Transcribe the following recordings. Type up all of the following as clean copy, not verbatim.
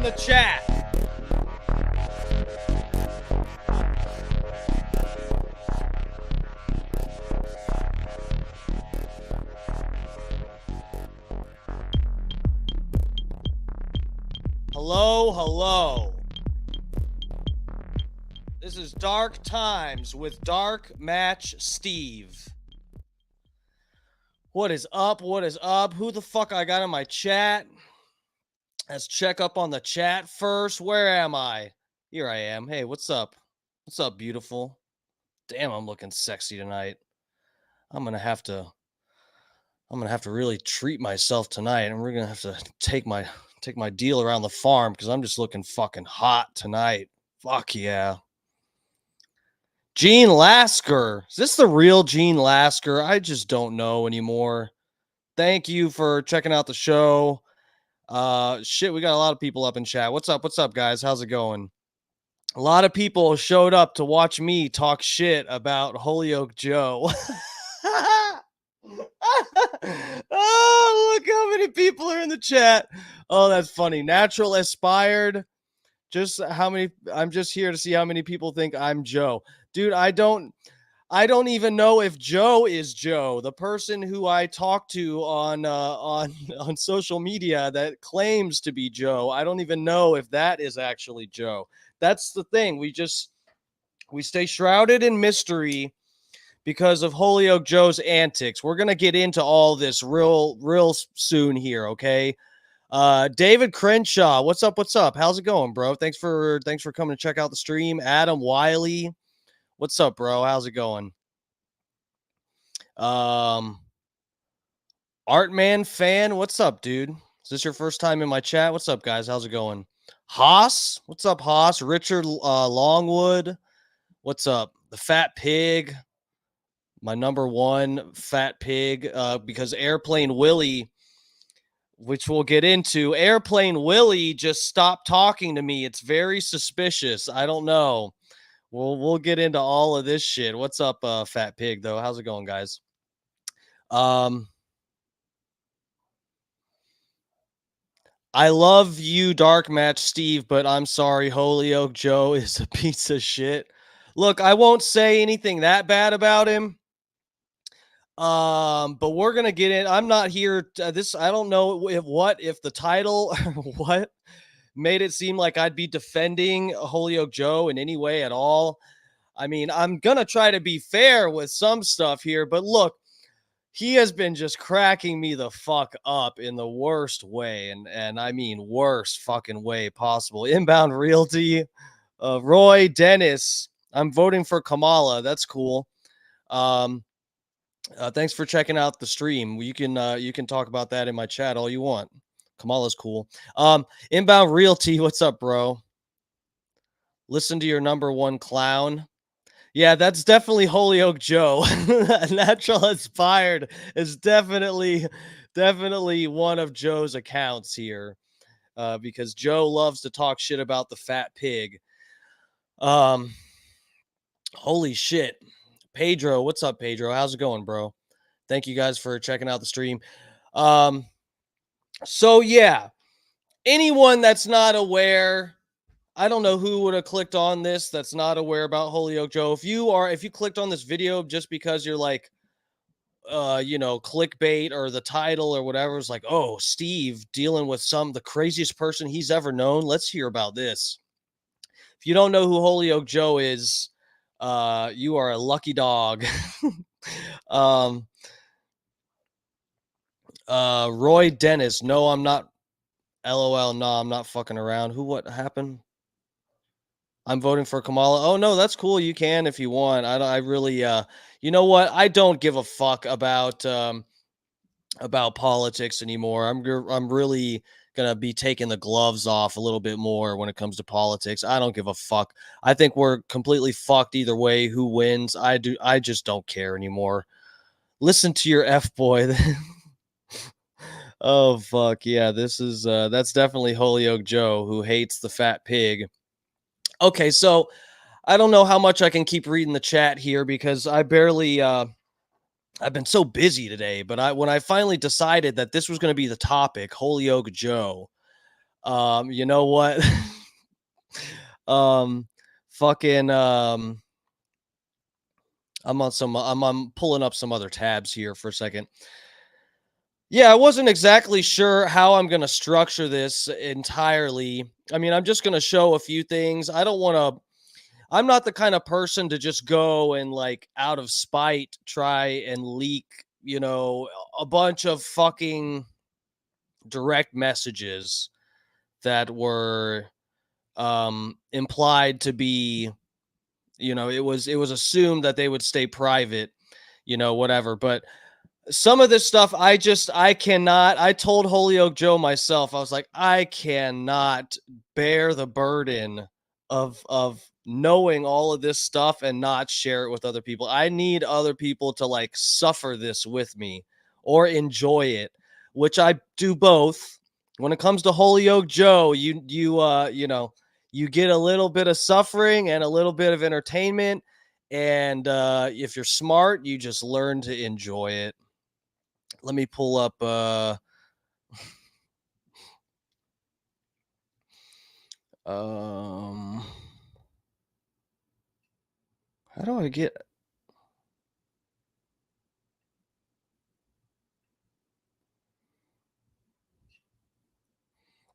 the chat. Hello, hello. This is Dark Times with Dark Match Steve. What is up? What is up? Who the fuck I got in my chat? Let's check up on the chat first. Where am I? Here I am. Hey, what's up? What's up, beautiful? Damn, I'm looking sexy tonight. I'm gonna have to really treat myself tonight, and we're gonna have to take my deal around the farm because I'm just looking fucking hot tonight. Fuck yeah. Gene Lasker. Is this the real Gene Lasker? I just don't know anymore. Thank you for checking out the show. Shit, we got a lot of people up in chat. What's up? What's up, guys? How's it going? A lot of people showed up to watch me talk shit about Holyoke Joe. Oh, look how many people are in the chat. Oh, that's funny. Natural aspired. Just how many? I'm just here to see how many people think I'm Joe. Dude, I don't even know if Joe is Joe, the person who I talk to on social media that claims to be Joe. I don't even know if that is actually Joe. That's the thing. We stay shrouded in mystery because of Holyoke Joe's antics. We're gonna get into all this real soon here, okay? David Crenshaw, what's up? What's up? How's it going, bro? Thanks for coming to check out the stream. Adam Wiley, what's up, bro? How's it going? Artman fan, what's up, dude? Is this your first time in my chat? What's up, guys? How's it going? Haas, what's up, Haas? Richard Longwood, what's up? The Fat Pig, my number one fat pig, because Airplane Willie, which we'll get into, Airplane Willie just stopped talking to me. It's very suspicious. I don't know. We'll get into all of this shit. What's up, Fat Pig, though? How's it going, guys? I love you, Dark Match Steve, but I'm sorry, Holyoke Joe is a piece of shit. Look, I won't say anything that bad about him. But we're gonna get in. I'm not here. I don't know if the title or what made it seem like I'd be defending Holyoke Joe in any way at all. I mean, I'm gonna try to be fair with some stuff here, but look, he has been just cracking me the fuck up in the worst way, and I mean worst fucking way possible. Inbound Realty, Roy Dennis. I'm voting for Kamala. That's cool. Thanks for checking out the stream. You can talk about that in my chat all you want. Kamala's cool. Inbound Realty, what's up, bro? Listen to your number one clown. Yeah, that's definitely Holyoke Joe. Natural Inspired is definitely one of Joe's accounts here, because Joe loves to talk shit about the fat pig. Holy shit. Pedro, what's up, Pedro? How's it going, bro? Thank you guys for checking out the stream. So yeah, anyone that's not aware, I don't know who would have clicked on this that's not aware about Holyoke Joe. If you clicked on this video just because you're like, clickbait or the title or whatever, is like, oh, Steve dealing with the craziest person he's ever known. Let's hear about this. If you don't know who Holyoke Joe is, you are a lucky dog. Roy Dennis, no, I'm not. LOL, no, I'm not fucking around. What happened? I'm voting for Kamala. Oh no, that's cool. You can if you want. I really, you know what? I don't give a fuck about politics anymore. I'm really gonna be taking the gloves off a little bit more when it comes to politics. I don't give a fuck. I think we're completely fucked either way. Who wins? I just don't care anymore. Listen to your F boy. Oh fuck yeah, this is that's definitely Holyoke Joe who hates the fat pig. Okay, so I don't know how much I can keep reading the chat here because I barely I've been so busy today, but when I finally decided that this was going to be the topic, Holyoke Joe, You know what? um, fucking I'm pulling up some other tabs here for a second. Yeah, I wasn't exactly sure how I'm going to structure this entirely. I mean, I'm just going to show a few things. I don't want to I'm not the kind of person to just go and like out of spite try and leak, a bunch of fucking direct messages that were implied to be, it was assumed that they would stay private, whatever. But some of this stuff I cannot. I told Holyoke Joe myself, I was like, I cannot bear the burden of knowing all of this stuff and not share it with other people. I need other people to like suffer this with me or enjoy it, which I do both. When it comes to Holyoke Joe, you get a little bit of suffering and a little bit of entertainment, and if you're smart, you just learn to enjoy it. Let me pull up um how do I get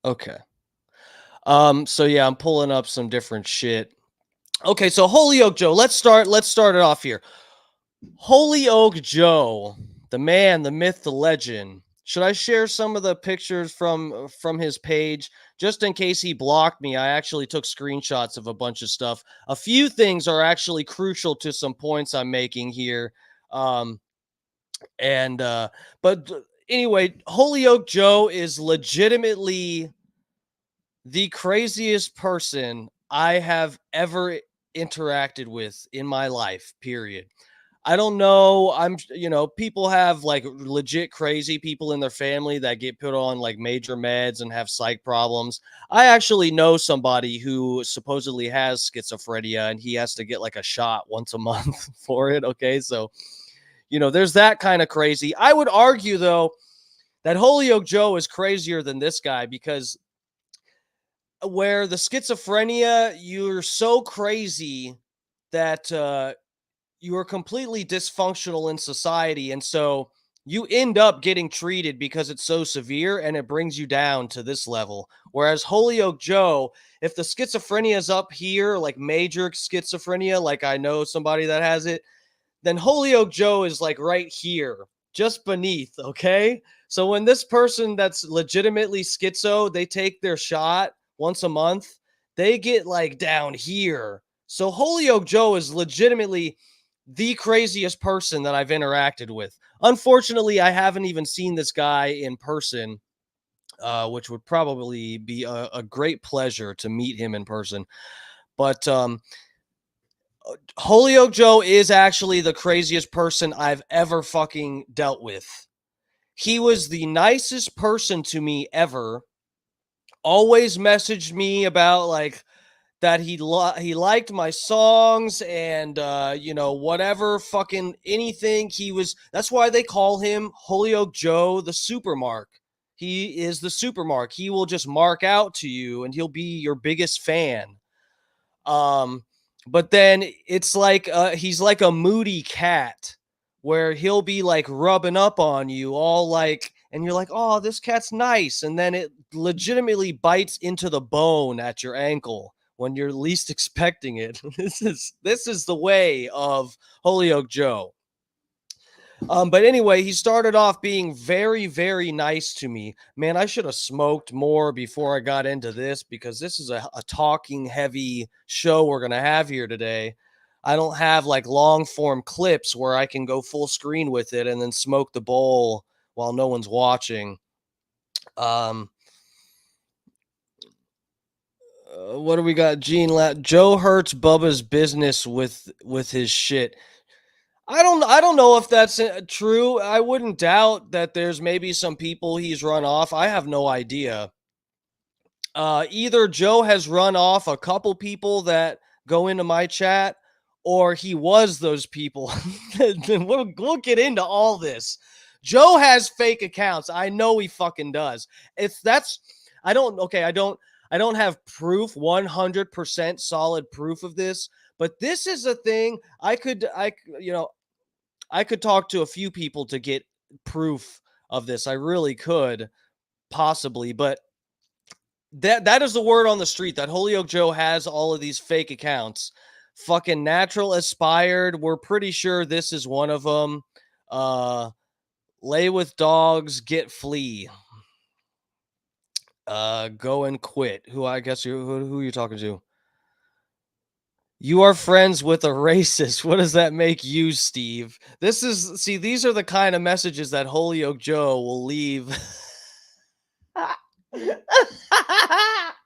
okay. So yeah, I'm pulling up some different shit. Okay, so Holyoke Joe, let's start it off here. Holyoke Joe, the man, the myth, the legend. Should I share some of the pictures from his page just in case he blocked me? I actually took screenshots of a bunch of stuff. A few things are actually crucial to some points I'm making here. Um and but anyway, Holyoke Joe is legitimately the craziest person I have ever interacted with in my life, period. I don't know. People have like legit crazy people in their family that get put on like major meds and have psych problems. I actually know somebody who supposedly has schizophrenia and he has to get like a shot once a month for it. Okay. So, there's that kind of crazy. I would argue, though, that Holyoke Joe is crazier than this guy because where the schizophrenia, you're so crazy that you are completely dysfunctional in society. And so you end up getting treated because it's so severe and it brings you down to this level. Whereas Holyoke Joe, if the schizophrenia is up here, like major schizophrenia, like I know somebody that has it, then Holyoke Joe is like right here, just beneath. Okay. So when this person that's legitimately schizo, they take their shot once a month, they get like down here. So Holyoke Joe is legitimately the craziest person that I've interacted with. Unfortunately, I haven't even seen this guy in person, which would probably be a great pleasure to meet him in person. But Holyoke Joe is actually the craziest person I've ever fucking dealt with. He was the nicest person to me ever. Always messaged me about like that he liked my songs and whatever fucking anything he was. That's why they call him Holyoke Joe the Supermark. He is the Supermark. He will just mark out to you and he'll be your biggest fan. Um, but then it's like he's like a moody cat where he'll be like rubbing up on you all like and you're like, "Oh, this cat's nice." And then it legitimately bites into the bone at your ankle when you're least expecting it. This is the way of Holyoke Joe. But anyway, he started off being very, very nice to me. Man, I should have smoked more before I got into this because this is a talking heavy show we're going to have here today. I don't have like long form clips where I can go full screen with it and then smoke the bowl while no one's watching. Um, what do we got? Joe hurts Bubba's business with his shit. I don't know if that's true. I wouldn't doubt that there's maybe some people he's run off. I have no idea. Either Joe has run off a couple people that go into my chat, or he was those people. we'll get into all this. Joe has fake accounts. I know he fucking does. If that's I don't have proof, 100% solid proof of this, but this is a thing I could talk to a few people to get proof of this. I really could possibly, but that is the word on the street that Holyoke Joe has all of these fake accounts. Fucking natural aspired. We're pretty sure this is one of them. Lay with dogs, get flea. Go and quit. Who I guess who are you talking to? You are friends with a racist. What does that make you, Steve? These are the kind of messages that Holyoke Joe will leave.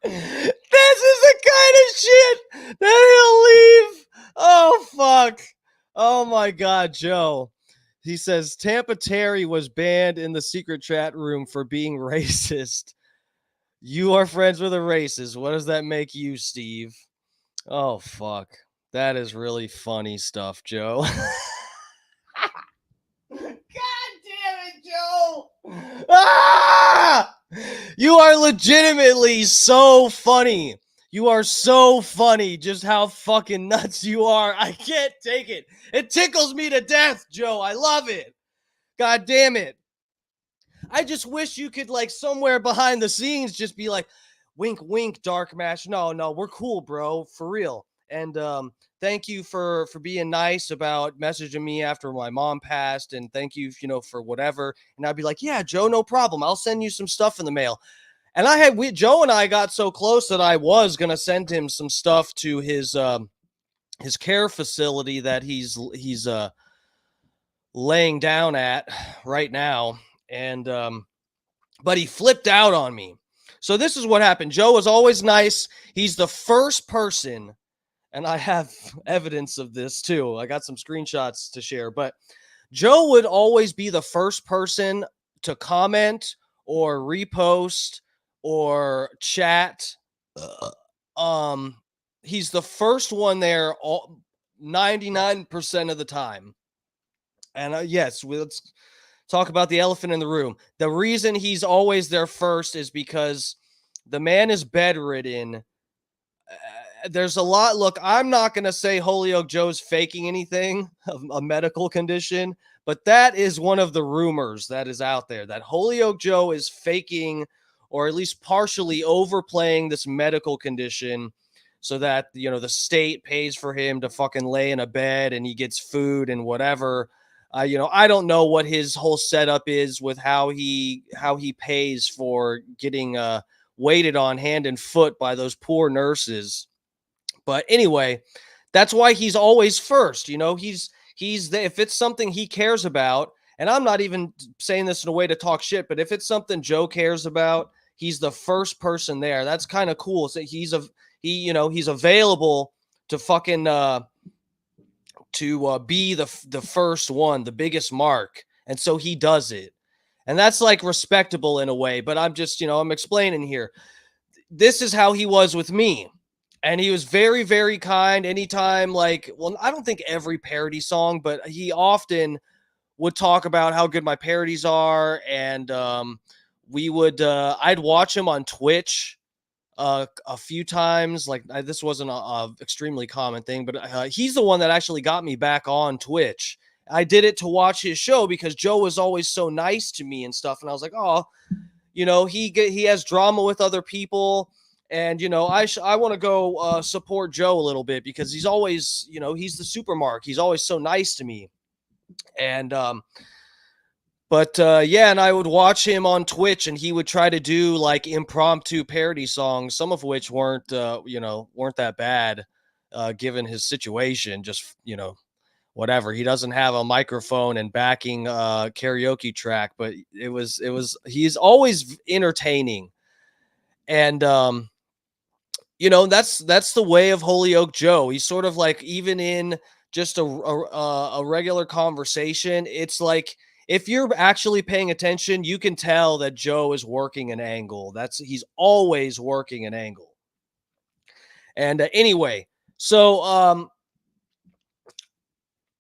This is the kind of shit that he'll leave. Oh, fuck. Oh, my God, Joe. He says Tampa Terry was banned in the secret chat room for being racist. You are friends with a racist. What does that make you, Steve? Oh, fuck. That is really funny stuff, Joe. God damn it, Joe. Ah! You are legitimately so funny. You are so funny just how fucking nuts you are. I can't take it. It tickles me to death, Joe. I love it. God damn it. I just wish you could, like, somewhere behind the scenes just be like, wink, wink, Dark Mash. No, we're cool, bro. For real. And thank you for being nice about messaging me after my mom passed, and thank you, for whatever. And I'd be like, yeah, Joe, no problem. I'll send you some stuff in the mail. And Joe and I got so close that I was gonna send him some stuff to his care facility that he's laying down at right now, and but he flipped out on me. So this is what happened. Joe is always nice. He's the first person, and I have evidence of this too. I got some screenshots to share, but Joe would always be the first person to comment or repost or chat. He's the first one there 99% of the time. And yes, let's talk about the elephant in the room. The reason he's always there first is because the man is bedridden. There's a lot. Look, I'm not going to say Holyoke Joe's faking anything of a medical condition, but that is one of the rumors that is out there, that Holyoke Joe is faking or at least partially overplaying this medical condition so that, the state pays for him to fucking lay in a bed and he gets food and whatever. I don't know what his whole setup is with how he pays for getting waited on hand and foot by those poor nurses. But anyway, that's why he's always first. If it's something he cares about, and I'm not even saying this in a way to talk shit, but if it's something Joe cares about, he's the first person there. That's kind of cool. So he's available to fucking be the first one, the biggest mark, and so he does it, and that's like respectable in a way. But I'm just, I'm explaining here. This is how he was with me. And he was very, very kind. Anytime, I don't think every parody song, but he often would talk about how good my parodies are. And I'd watch him on Twitch a few times. This wasn't a extremely common thing, but he's the one that actually got me back on Twitch. I did it to watch his show because Joe was always so nice to me and stuff. And I was like, oh, he has drama with other people. And, I want to go support Joe a little bit because he's always, he's the super mark. He's always so nice to me. And, and I would watch him on Twitch and he would try to do like impromptu parody songs, some of which weren't that bad, given his situation, just, whatever. He doesn't have a microphone and backing karaoke track, but he's always entertaining. And, that's the way of Holyoke Joe. He's sort of like, even in just a regular conversation, it's like, if you're actually paying attention, you can tell that Joe is working an angle. He's always working an angle. And anyway, so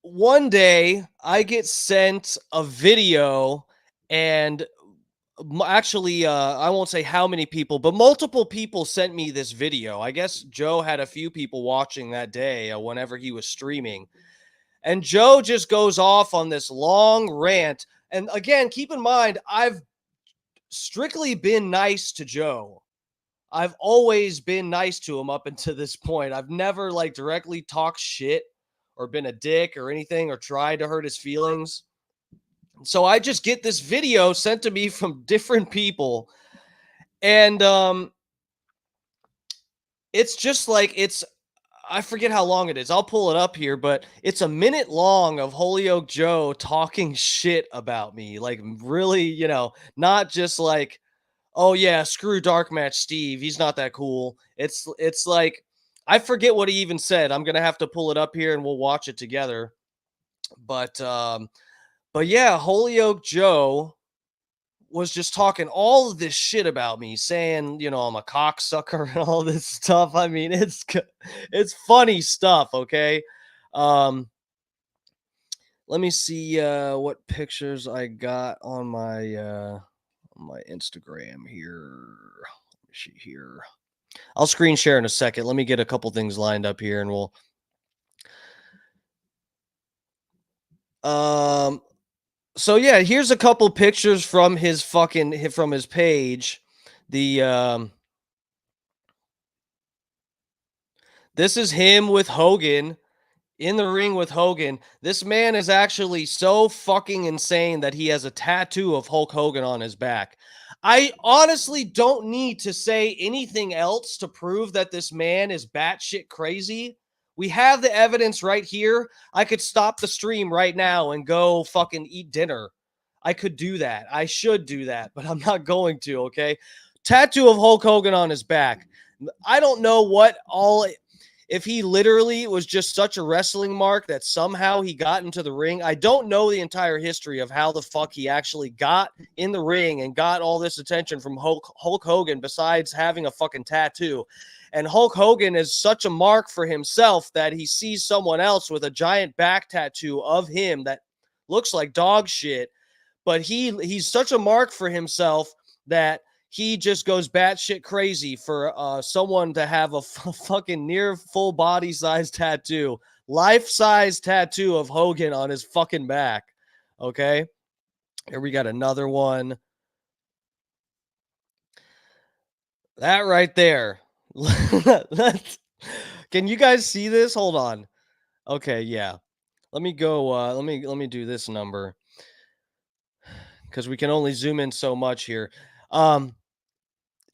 one day I get sent a video, and actually, I won't say how many people, but multiple people sent me this video. I guess Joe had a few people watching that day whenever he was streaming. And Joe just goes off on this long rant. And again, keep in mind, I've strictly been nice to Joe. I've always been nice to him up until this point. I've never like directly talked shit or been a dick or anything or tried to hurt his feelings. So I just get this video sent to me from different people. And it's just like I forget how long it is. I'll pull it up here, but it's a minute long of Holyoke Joe talking shit about me. Like really, not just like, oh yeah, screw Dark Match Steve. He's not that cool. It's like I forget what he even said. I'm gonna have to pull it up here and we'll watch it together. But yeah, Holyoke Joe was just talking all of this shit about me, saying, I'm a cocksucker and all this stuff. I mean, it's funny stuff, okay? Um, let me see what pictures I got on my Instagram here. Let me see here. I'll screen share in a second. Let me get a couple things lined up here and we'll um so yeah, here's a couple pictures from from his page. The This is him with Hogan in the ring with Hogan. This man is actually so fucking insane that he has a tattoo of Hulk Hogan on his back. I honestly don't need to say anything else to prove that this man is batshit crazy. We have the evidence right here. I could stop the stream right now and go fucking eat dinner. I could do that. I should do that, but I'm not going to, okay? Tattoo of Hulk Hogan on his back. I don't know what all if he literally was just such a wrestling mark that somehow he got into the ring. I don't know the entire history of how the fuck he actually got in the ring and got all this attention from Hulk Hogan besides having a fucking tattoo. And Hulk Hogan is such a mark for himself that he sees someone else with a giant back tattoo of him that looks like dog shit. But he's such a mark for himself that he just goes batshit crazy for someone to have a fucking near full body size tattoo, life size tattoo of Hogan on his fucking back. Okay. Here we got another one. That right there. Can you guys see this? Hold on. Okay. Yeah. Let me go. Let me do this number because we can only zoom in so much here.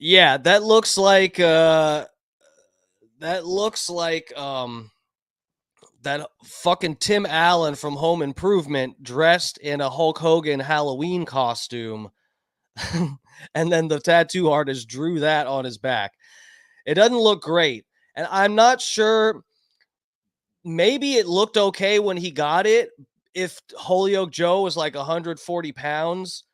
Yeah, that looks like that fucking Tim Allen from Home Improvement dressed in a Hulk Hogan Halloween costume. And then the tattoo artist drew that on his back. It doesn't look great. And I'm not sure, maybe it looked okay when he got it. If Holyoke Joe was like 140 pounds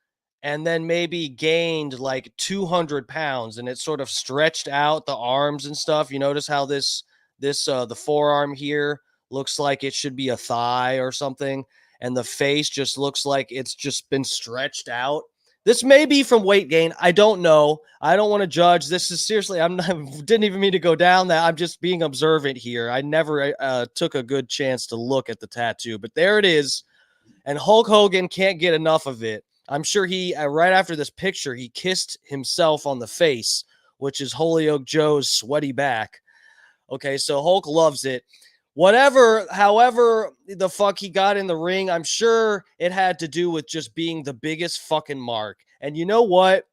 and then maybe gained like 200 pounds and it sort of stretched out the arms and stuff. You notice how the forearm here looks like it should be a thigh or something. And the face just looks like it's just been stretched out. This may be from weight gain. I don't know. I don't want to judge. This is seriously, I'm not, didn't even mean to go down that. I'm just being observant here. I never took a good chance to look at the tattoo, but there it is. And Hulk Hogan can't get enough of it. I'm sure he, right after this picture, he kissed himself on the face, which is Holyoke Joe's sweaty back. Okay, so Hulk loves it. However, the fuck he got in the ring, I'm sure it had to do with just being the biggest fucking mark. And you know what?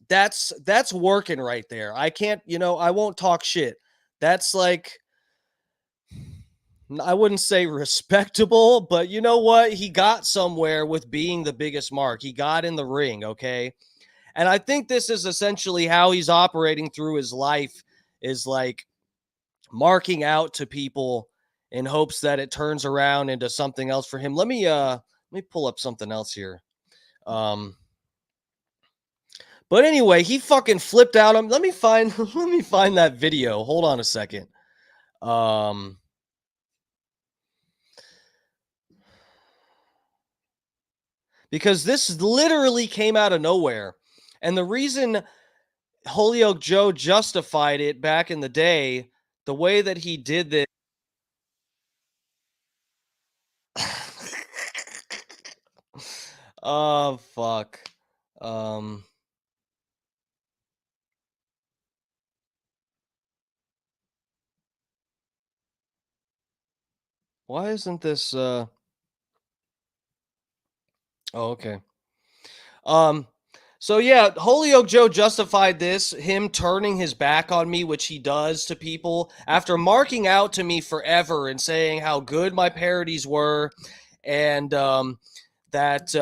That's working right there. I can't, I won't talk shit. That's like, I wouldn't say respectable, but you know what? He got somewhere with being the biggest mark. He got in the ring, okay? And I think this is essentially how he's operating through his life, is like marking out to people in hopes that it turns around into something else for him. Let me pull up something else here. But anyway, he fucking flipped out him. Let me find let me find that video. Hold on a second. Um because this literally came out of nowhere. And the reason Holyoke Joe justified it back in the day, the way that he did this. Oh fuck. Um why isn't this oh okay. Um, so yeah, Holyoke Joe justified this, him turning his back on me, which he does to people, after marking out to me forever and saying how good my parodies were, and that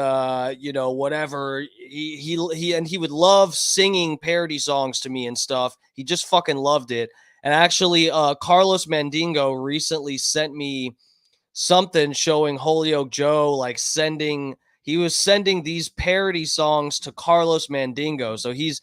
whatever he would love singing parody songs to me and stuff. He just fucking loved it. And actually, Carlos Mandingo recently sent me something showing Holyoke Joe like sending he was sending these parody songs to Carlos Mandingo. So he's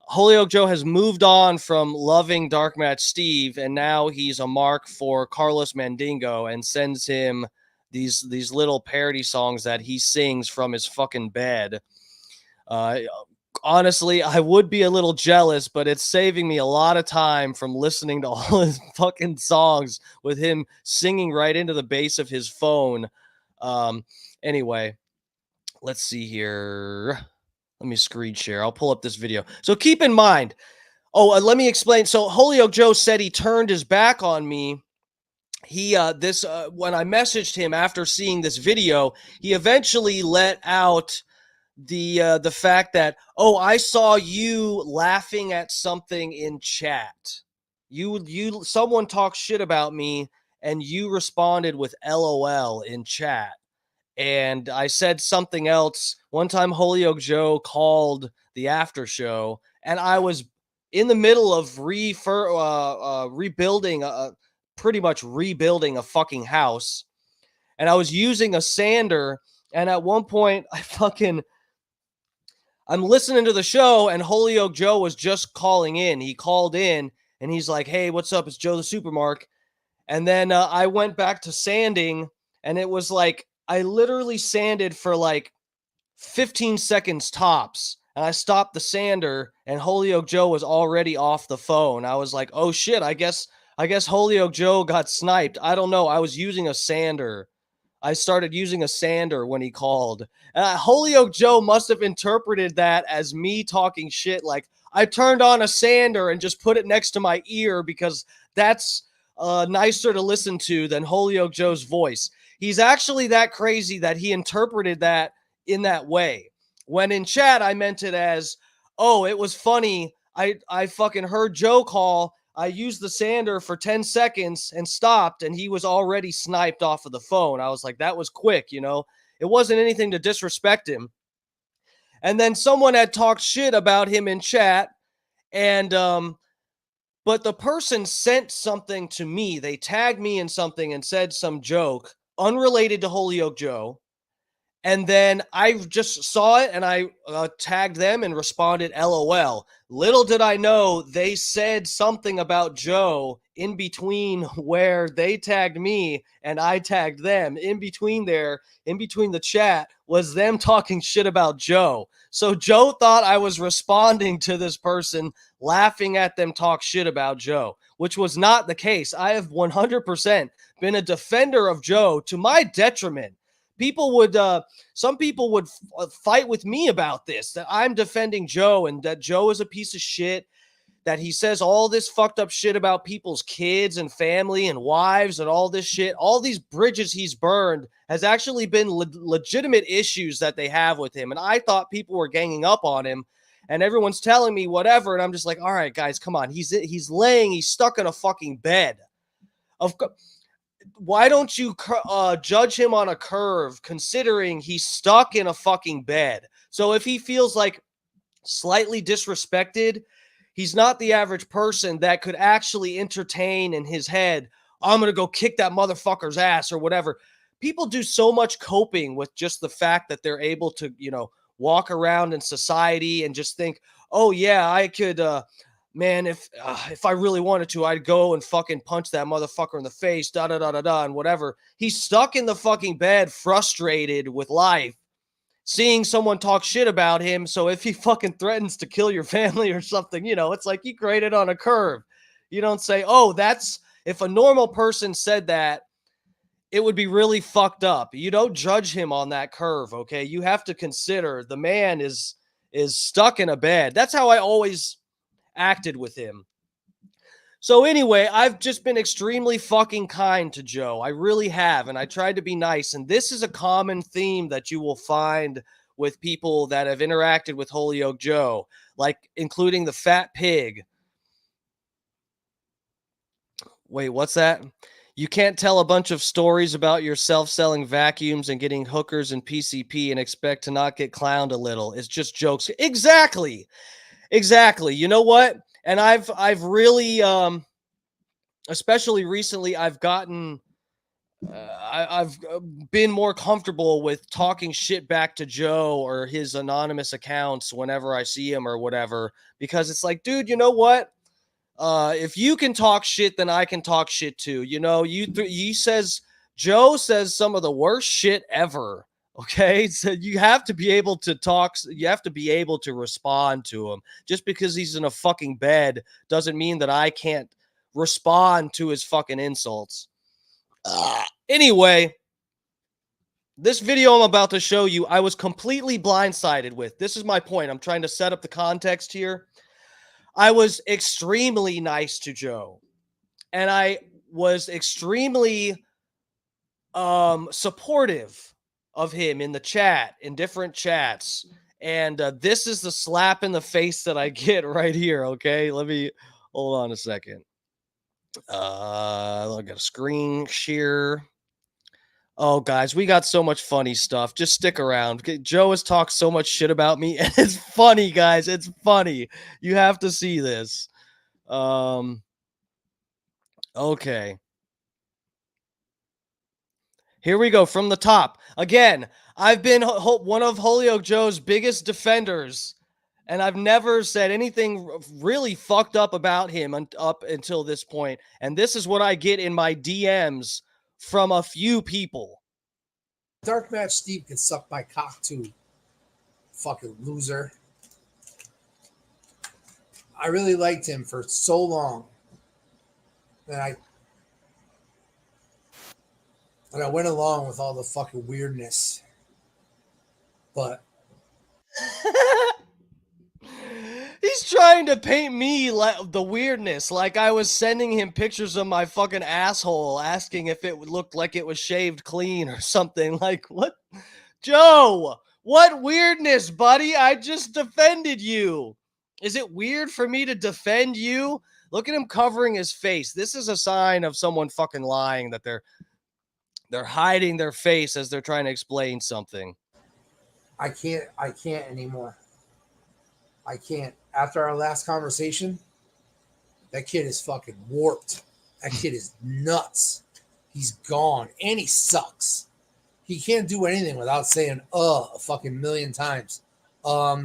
Holyoke Joe has moved on from loving Dark Match Steve, and now he's a mark for Carlos Mandingo and sends him these little parody songs that he sings from his fucking bed. Uh, Honestly, I would be a little jealous, but it's saving me a lot of time from listening to all his fucking songs with him singing right into the bass of his phone. Um, anyway, let's see here. Let me screen share. I'll pull up this video. So keep in mind. Oh, let me explain. So Holyoke Joe said he turned his back on me. He this When I messaged him after seeing this video, he eventually let out the fact that, oh, I saw you laughing at something in chat. You someone talked shit about me and you responded with LOL in chat. And I said something else. One time Holyoke Joe called the after show and I was in the middle of rebuilding pretty much rebuilding a fucking house, and I was using a sander, and at one point I'm listening to the show, and Holyoke Joe was just calling in. He called in, and he's like, "Hey, what's up? It's Joe the Supermark." And then I went back to sanding, and it was like I literally sanded for like 15 seconds tops. And I stopped the sander, and Holyoke Joe was already off the phone. I was like, "Oh shit! I guess Holyoke Joe got sniped." I don't know. I was using a sander. I started using a sander when he called. Holyoke Joe must have interpreted that as me talking shit. Like, I turned on a sander and just put it next to my ear because that's nicer to listen to than Holyoke Joe's voice. He's actually that crazy that he interpreted that in that way. When in chat, I meant it as, oh, it was funny. I fucking heard Joe call. I used the sander for 10 seconds and stopped, and he was already sniped off of the phone. I was like, that was quick, you know? It wasn't anything to disrespect him. And then someone had talked shit about him in chat, and but the person sent something to me. They tagged me in something and said some joke unrelated to Holyoke Joe. And then I just saw it and I tagged them and responded, LOL. Little did I know they said something about Joe in between where they tagged me and I tagged them. In between there, in between the chat, was them talking shit about Joe. So Joe thought I was responding to this person, laughing at them talk shit about Joe, which was not the case. I have 100% been a defender of Joe to my detriment. People would some people would fight with me about this, that I'm defending Joe and that Joe is a piece of shit, that he says all this fucked up shit about people's kids and family and wives and all this shit. All these bridges he's burned has actually been legitimate issues that they have with him. And I thought people were ganging up on him, and everyone's telling me whatever. And I'm just like, all right, guys, come on. He's stuck in a fucking bed. Of course. Why don't you judge him on a curve, considering he's stuck in a fucking bed? So if he feels like slightly disrespected, he's not the average person that could actually entertain in his head, I'm going to go kick that motherfucker's ass or whatever. People do so much coping with just the fact that they're able to, walk around in society and just think, oh yeah, I could, man, if I really wanted to, I'd go and fucking punch that motherfucker in the face, da da da da da, and whatever. He's stuck in the fucking bed, frustrated with life, seeing someone talk shit about him. So if he fucking threatens to kill your family or something, it's like you grade it on a curve. You don't say, oh, that's, if a normal person said that, it would be really fucked up. You don't judge him on that curve, okay? You have to consider the man is stuck in a bed. That's how I always acted with him. So anyway, I've just been extremely fucking kind to Joe. I really have, and I tried to be nice. And this is a common theme that you will find with people that have interacted with Holyoke Joe, like including the fat pig. Wait, what's that? You can't tell a bunch of stories about yourself selling vacuums and getting hookers and PCP and expect to not get clowned a little. It's just jokes. Exactly. Exactly. You know what? And I've really especially recently I've gotten I've been more comfortable with talking shit back to Joe or his anonymous accounts whenever I see him or whatever, because it's like, dude, you know what? If you can talk shit, then I can talk shit too. Joe says some of the worst shit ever. Okay, so you have to be able to talk. You have to be able to respond to him. Just because he's in a fucking bed doesn't mean that I can't respond to his fucking insults. Anyway, this video I'm about to show you, I was completely blindsided with. This is my point. I'm trying to set up the context here. I was extremely nice to Joe, and I was extremely supportive of him in the chat, in different chats. And this is the slap in the face that I get right here. Okay, let me hold on a second. I got a screen share. Oh, guys, we got so much funny stuff. Just stick around. Joe has talked so much shit about me, and it's funny, guys. It's funny. You have to see this. Okay. Here we go from the top. Again, I've been one of Holyoke Joe's biggest defenders, and I've never said anything really fucked up about him up until this point. And this is what I get in my DMs from a few people. Dark Match Steve can suck my cock too. Fucking loser. I really liked him for so long. And I went along with all the fucking weirdness. But he's trying to paint me like the weirdness, like I was sending him pictures of my fucking asshole, asking if it looked like it was shaved clean or something. Like, what? Joe, what weirdness, buddy? I just defended you. Is it weird for me to defend you? Look at him covering his face. This is a sign of someone fucking lying, that they're hiding their face as they're trying to explain something. I can't anymore. I can't. After our last conversation, that kid is fucking warped. That kid is nuts. He's gone. And he sucks. He can't do anything without saying a fucking million times. That's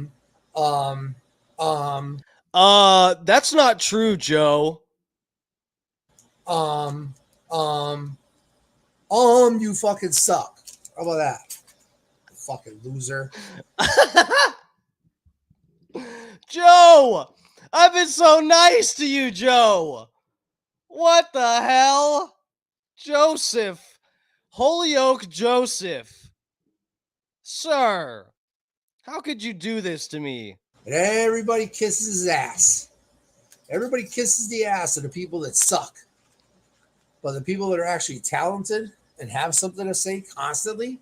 not true, Joe. You fucking suck. How about that? Fucking loser. Joe, I've been so nice to you, Joe. What the hell? Joseph. Holyoke Joseph. Sir, how could you do this to me? And everybody kisses his ass. Everybody kisses the ass of the people that suck. But the people that are actually talented and have something to say constantly,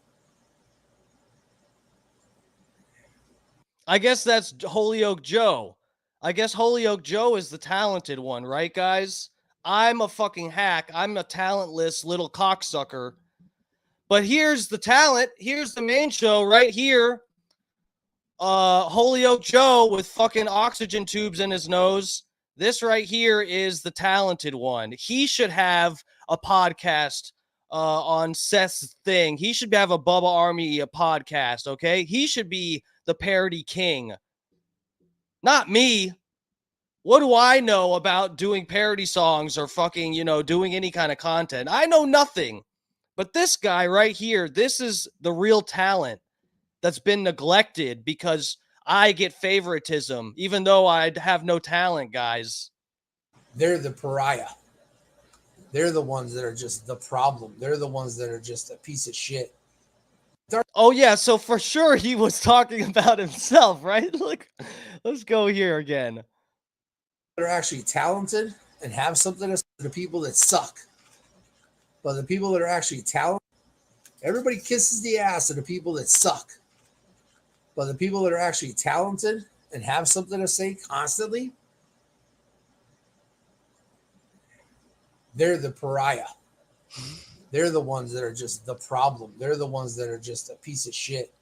I guess that's Holyoke Joe. I guess Holyoke Joe is the talented one, right, guys? I'm a fucking hack. I'm a talentless little cocksucker. But here's the talent. Here's the main show right here. Holyoke Joe with fucking oxygen tubes in his nose. This right here is the talented one. He should have a podcast on Seth's thing. He should have a Bubba Army podcast, okay? He should be the parody king. Not me. What do I know about doing parody songs or fucking, doing any kind of content? I know nothing. But this guy right here, this is the real talent. that's been neglected because I get favoritism, even though I have no talent, guys. They're the pariah. They're the ones that are just the problem. They're the ones that are just a piece of shit. Oh yeah, so for sure he was talking about himself, right? Look, let's go here again. They're actually talented and have something to say to the people that suck. But the people that are actually talented, everybody kisses the ass of the people that suck. But the people that are actually talented and have something to say constantly, they're the pariah. They're the ones that are just the problem. They're the ones that are just a piece of shit.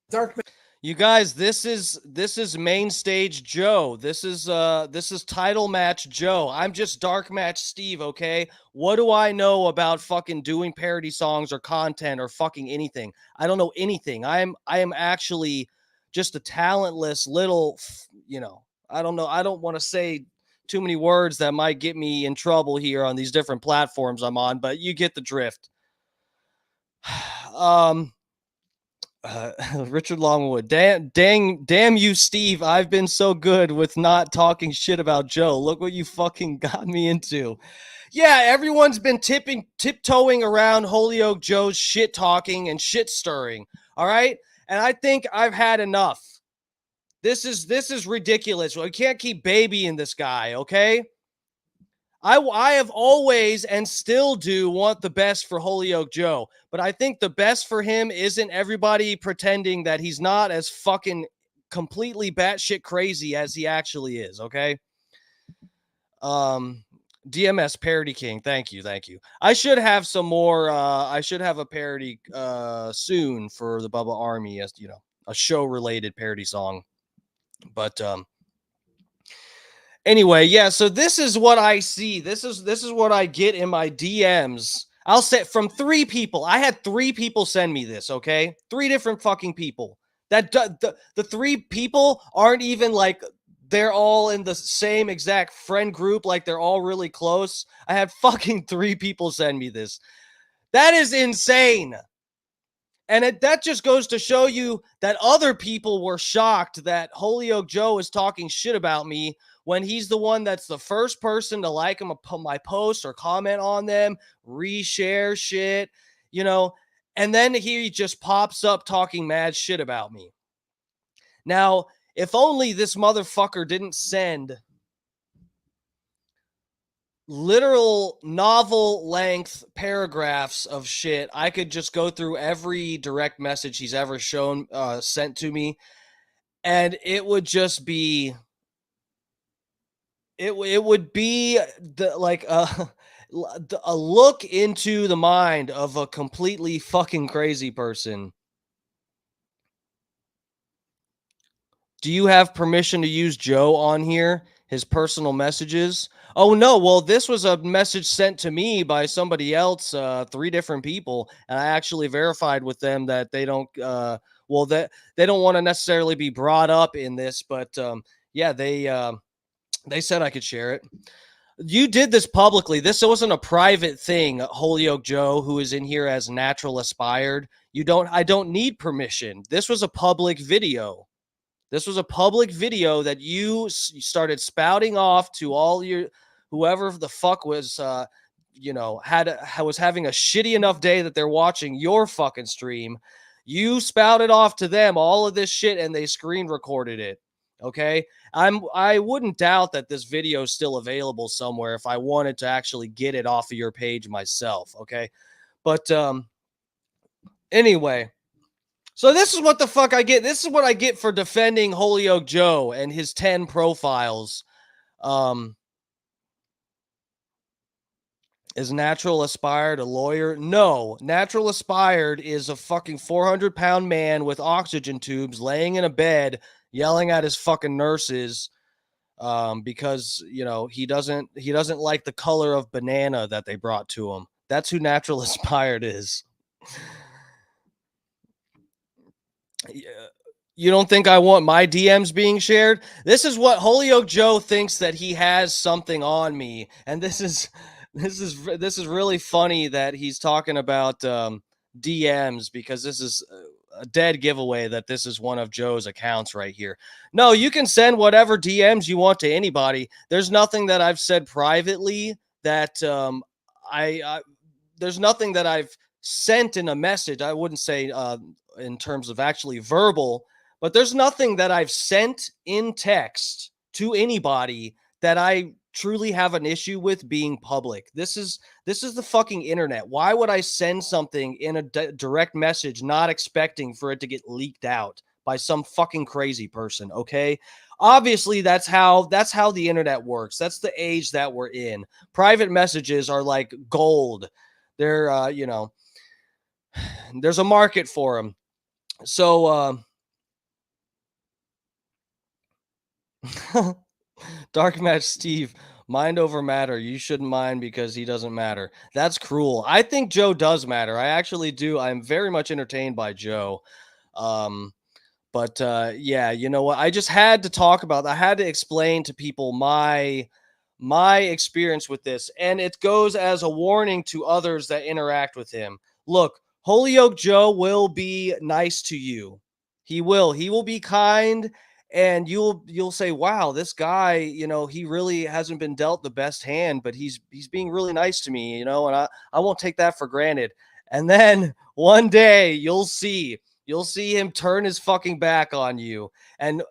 Dark. You guys, this is main stage Joe. This is title match Joe. I'm just dark match Steve, okay? What do I know about fucking doing parody songs or content or fucking anything? I don't know anything. I am actually just a talentless little, I don't know. I don't want to say too many words that might get me in trouble here on these different platforms I'm on, but you get the drift. Richard Longwood, damn you, Steve. I've been so good with not talking shit about Joe. Look what you fucking got me into. Yeah, everyone's been tiptoeing around Holyoke Joe's shit talking and shit stirring. All right. And I think I've had enough. This is ridiculous. We can't keep babying this guy. Okay. I have always and still do want the best for Holyoke Joe, but I think the best for him isn't everybody pretending that he's not as fucking completely batshit crazy as he actually is, okay? DMS Parody King, thank you. I should have some more, I should have a parody soon for the Bubba Army, as a show-related parody song, but anyway, yeah, so this is what I see. This is what I get in my DMs. I'll say from 3 people. I had 3 people send me this, okay? 3 different fucking people. That the 3 people aren't even like they're all in the same exact friend group, like they're all really close. I had fucking 3 people send me this. That is insane. And that just goes to show you that other people were shocked that Holyoke Joe is talking shit about me when he's the one that's the first person to like my post or comment on them, reshare shit, and then he just pops up talking mad shit about me. Now, if only this motherfucker didn't send literal novel length paragraphs of shit, I could just go through every direct message he's ever sent to me, and it would just be it would be a look into the mind of a completely fucking crazy person. Do you have permission to use Joe on here? His personal messages? Oh no, well, this was a message sent to me by somebody else, 3 different people, and I actually verified with them that they don't that they don't want to necessarily be brought up in this, but yeah, they said I could share it. You did this publicly. This wasn't a private thing, Holyoke Joe, who is in here as Natural Aspired. I don't need permission. This was a public video. This was a public video that you started spouting off to all your whoever the fuck was was having a shitty enough day that they're watching your fucking stream. You spouted off to them all of this shit and they screen recorded it. Okay? I wouldn't doubt that this video is still available somewhere if I wanted to actually get it off of your page myself, okay? But anyway, so this is what the fuck I get. This is what I get for defending Holyoke Joe and his 10 profiles. Is Natural Aspired a lawyer? No. Natural Aspired is a fucking 400-pound man with oxygen tubes laying in a bed yelling at his fucking nurses because, he doesn't like the color of banana that they brought to him. That's who Natural Aspired is. You don't think I want my DMs being shared? This is what Holyoke Joe thinks, that he has something on me, and this is really funny that he's talking about DMs, because this is a dead giveaway that this is one of Joe's accounts right here. No, you can send whatever DMs you want to anybody. There's nothing that I've said privately that I there's nothing that I've sent in a message. I wouldn't say in terms of actually verbal, but there's nothing that I've sent in text to anybody that I truly have an issue with being public. This is the fucking internet. Why would I send something in a direct message not expecting for it to get leaked out by some fucking crazy person, okay? Obviously that's how the internet works. That's the age that we're in. Private messages are like gold. They're there's a market for them. So Dark Match Steve, mind over matter. You shouldn't mind because he doesn't matter. That's cruel. I think Joe does matter. I actually do. I'm very much entertained by Joe. But yeah, you know what? I just had to talk about I had to explain to people my experience with this, and it goes as a warning to others that interact with him. Look, Holyoke Joe will be nice to you. He will. He will be kind, and you'll say, "Wow, this guy, he really hasn't been dealt the best hand, but he's being really nice to me, and I won't take that for granted." And then one day you'll see him turn his fucking back on you, and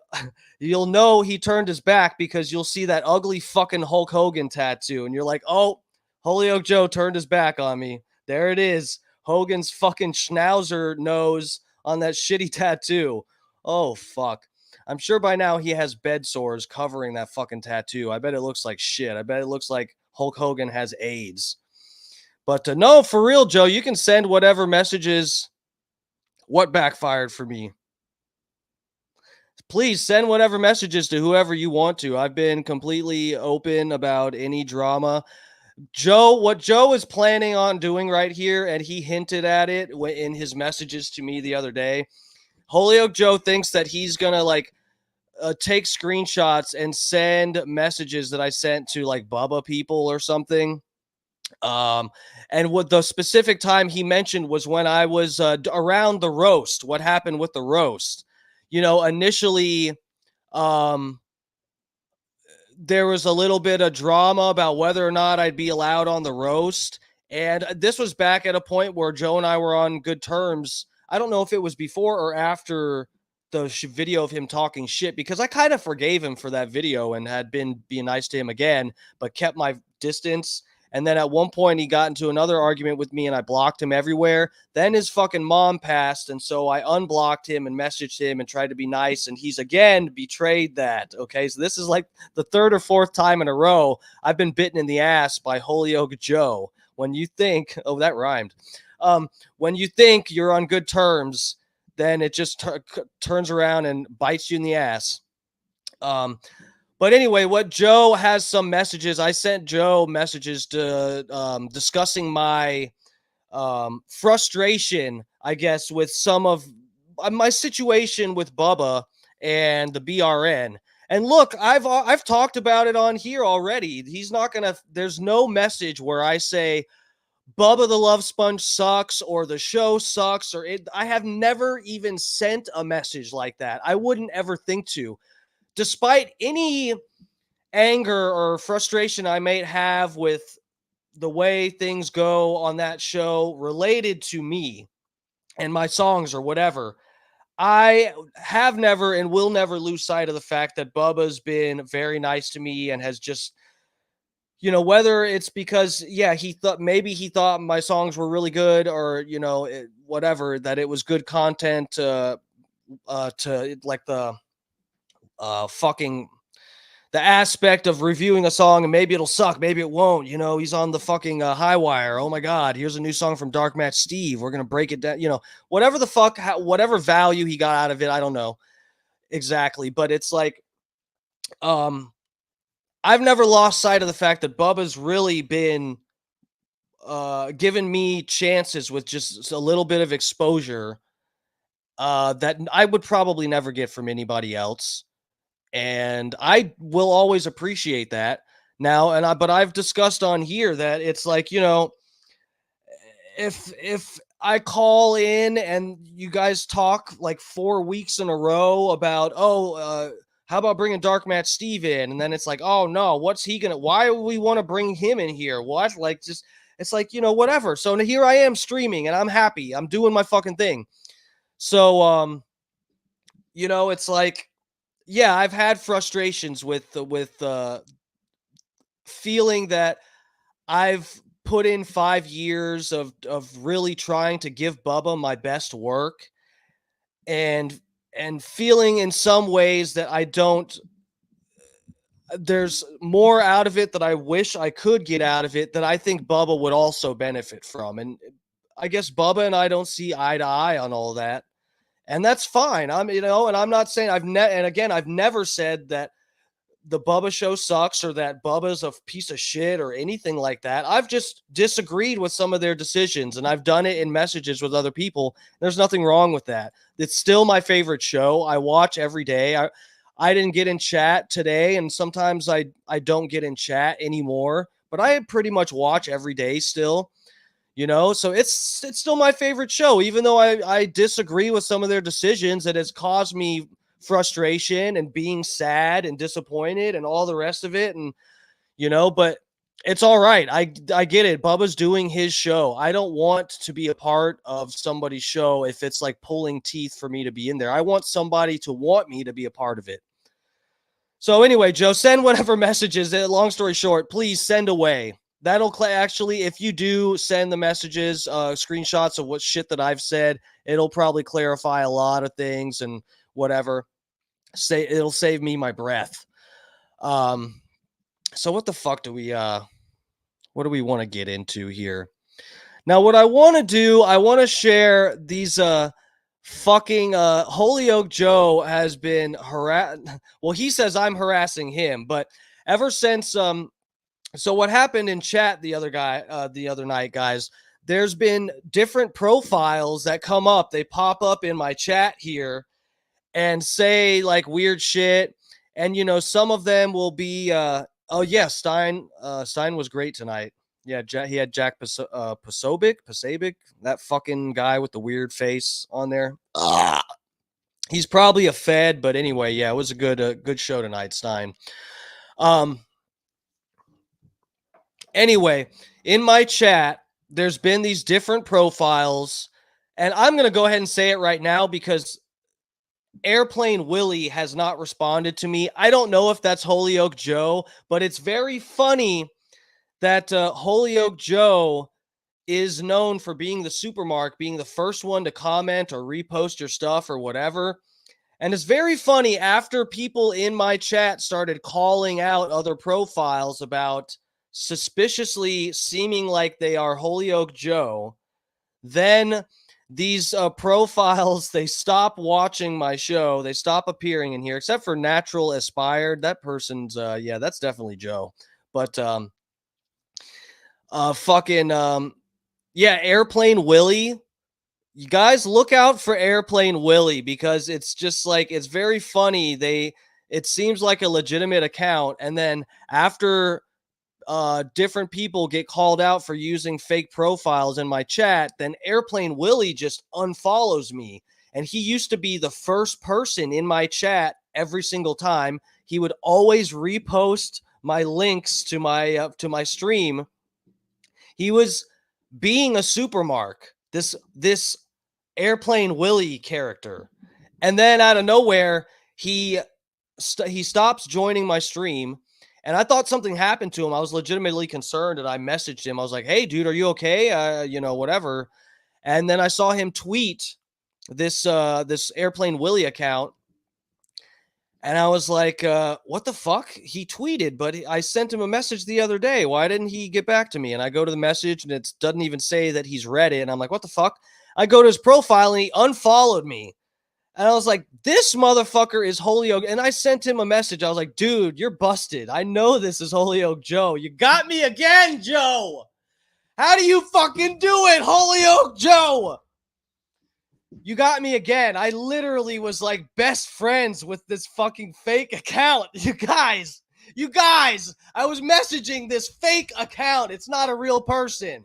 you'll know he turned his back because you'll see that ugly fucking Hulk Hogan tattoo, and you're like, "Oh, Holyoke Joe turned his back on me. There it is. Hogan's fucking schnauzer nose on that shitty tattoo. Oh, fuck. I'm sure by now he has bed sores covering that fucking tattoo. I bet it looks like shit. I bet it looks like Hulk Hogan has AIDS. But no, for real, Joe, you can send whatever messages. What backfired for me? Please send whatever messages to whoever you want to. I've been completely open about any drama. Joe, what Joe is planning on doing right here, and he hinted at it in his messages to me the other day. Holyoke Joe thinks that he's gonna take screenshots and send messages that I sent to like Bubba people or something. And what the specific time he mentioned was when I was around the roast. What happened with the roast? Initially, um, there was a little bit of drama about whether or not I'd be allowed on the roast. And this was back at a point where Joe and I were on good terms. I don't know if it was before or after the video of him talking shit, because I kind of forgave him for that video and had been being nice to him again, but kept my distance. And then at one point he got into another argument with me and I blocked him everywhere. Then his fucking mom passed. And so I unblocked him and messaged him and tried to be nice. And he's again betrayed that. Okay. So this is like the third or fourth time in a row I've been bitten in the ass by Holyoke Joe. When you think, oh, that rhymed. When you think you're on good terms, then it just turns around and bites you in the ass. But anyway, what Joe has some messages. I sent Joe messages to discussing my frustration, I guess, with some of my situation with Bubba and the BRN. And look, I've talked about it on here already. He's not gonna. There's no message where I say Bubba the Love Sponge sucks or the show sucks I have never even sent a message like that. I wouldn't ever think to. Despite any anger or frustration I may have with the way things go on that show related to me and my songs or whatever, I have never and will never lose sight of the fact that Bubba's been very nice to me and has just, whether it's because, yeah, he thought my songs were really good or, whatever, that it was good content to like the fucking the aspect of reviewing a song and maybe it'll suck, maybe it won't. He's on the fucking high wire. Oh my God, here's a new song from Dark Match Steve. We're going to break it down. Whatever the fuck, whatever value he got out of it, I don't know exactly. But it's like, I've never lost sight of the fact that Bubba's really been given me chances with just a little bit of exposure that I would probably never get from anybody else. And I will always appreciate that now. But I've discussed on here that it's like, if I call in and you guys talk like 4 weeks in a row about, how about bringing Dark Match Steve in? And then it's like, oh no, what's he gonna? Why do we want to bring him in here? What? Like, just it's like, whatever. So here I am streaming and I'm happy. I'm doing my fucking thing. So it's like, yeah, I've had frustrations with feeling that I've put in 5 years of really trying to give Bubba my best work, and feeling in some ways that I don't there's more out of it that I wish I could get out of it that I think Bubba would also benefit from. And I guess Bubba and I don't see eye to eye on all that. And that's fine. And I'm not saying I've never said that the Bubba show sucks or that Bubba's a piece of shit or anything like that. I've just disagreed with some of their decisions, and I've done it in messages with other people. There's nothing wrong with that. It's still my favorite show. I watch every day. I didn't get in chat today, and sometimes I don't get in chat anymore, but I pretty much watch every day still. So it's still my favorite show, even though I disagree with some of their decisions that has caused me frustration and being sad and disappointed and all the rest of it. And, but it's all right. I get it. Bubba's doing his show. I don't want to be a part of somebody's show if it's like pulling teeth for me to be in there. I want somebody to want me to be a part of it. So anyway, Joe, send whatever messages. Long story short, please send away. That'll actually, if you do send the messages, screenshots of what shit that I've said, it'll probably clarify a lot of things and whatever. It'll save me my breath. So what the fuck do we want to get into here? Now, what I want to do, I want to share these fucking Holyoke Joe has been harassed. Well, he says I'm harassing him, but ever since so what happened in chat the other night, guys, there's been different profiles that come up. They pop up in my chat here and say like weird shit. And, some of them will be, oh yeah, Stein was great tonight. Yeah, he had Jack Pasobic, that fucking guy with the weird face on there. He's probably a Fed, but anyway, yeah, it was a good show tonight, Stein. Anyway, in my chat, there's been these different profiles, and I'm going to go ahead and say it right now because Airplane Willie has not responded to me. I don't know if that's Holyoke Joe, but it's very funny that Holyoke Joe is known for being the supermark, being the first one to comment or repost your stuff or whatever. And it's very funny after people in my chat started calling out other profiles about suspiciously seeming like they are Holyoke Joe, then these profiles, they stop watching my show. They stop appearing in here, except for Natural Aspired. That person's, yeah, that's definitely Joe. But, yeah, Airplane Willie. You guys look out for Airplane Willie because it's just like, it's very funny. It seems like a legitimate account. And then after different people get called out for using fake profiles in my chat, then Airplane Willie just unfollows me. And he used to be the first person in my chat every single time. He would always repost my links to my stream. He was being a supermark, this Airplane Willie character. And then out of nowhere, he stops joining my stream. And I thought something happened to him. I was legitimately concerned, and I messaged him. I was like, hey, dude, are you okay? Whatever. And then I saw him tweet this Airplane Willie account. And I was like, what the fuck? He tweeted, but I sent him a message the other day. Why didn't he get back to me? And I go to the message, and it doesn't even say that he's read it. And I'm like, what the fuck? I go to his profile, and he unfollowed me. And I was like, this motherfucker is Holyoke. And I sent him a message. I was like, dude, you're busted. I know this is Holyoke Joe. You got me again, Joe. How do you fucking do it, Holyoke Joe? You got me again. I literally was like best friends with this fucking fake account. You guys, I was messaging this fake account. It's not a real person.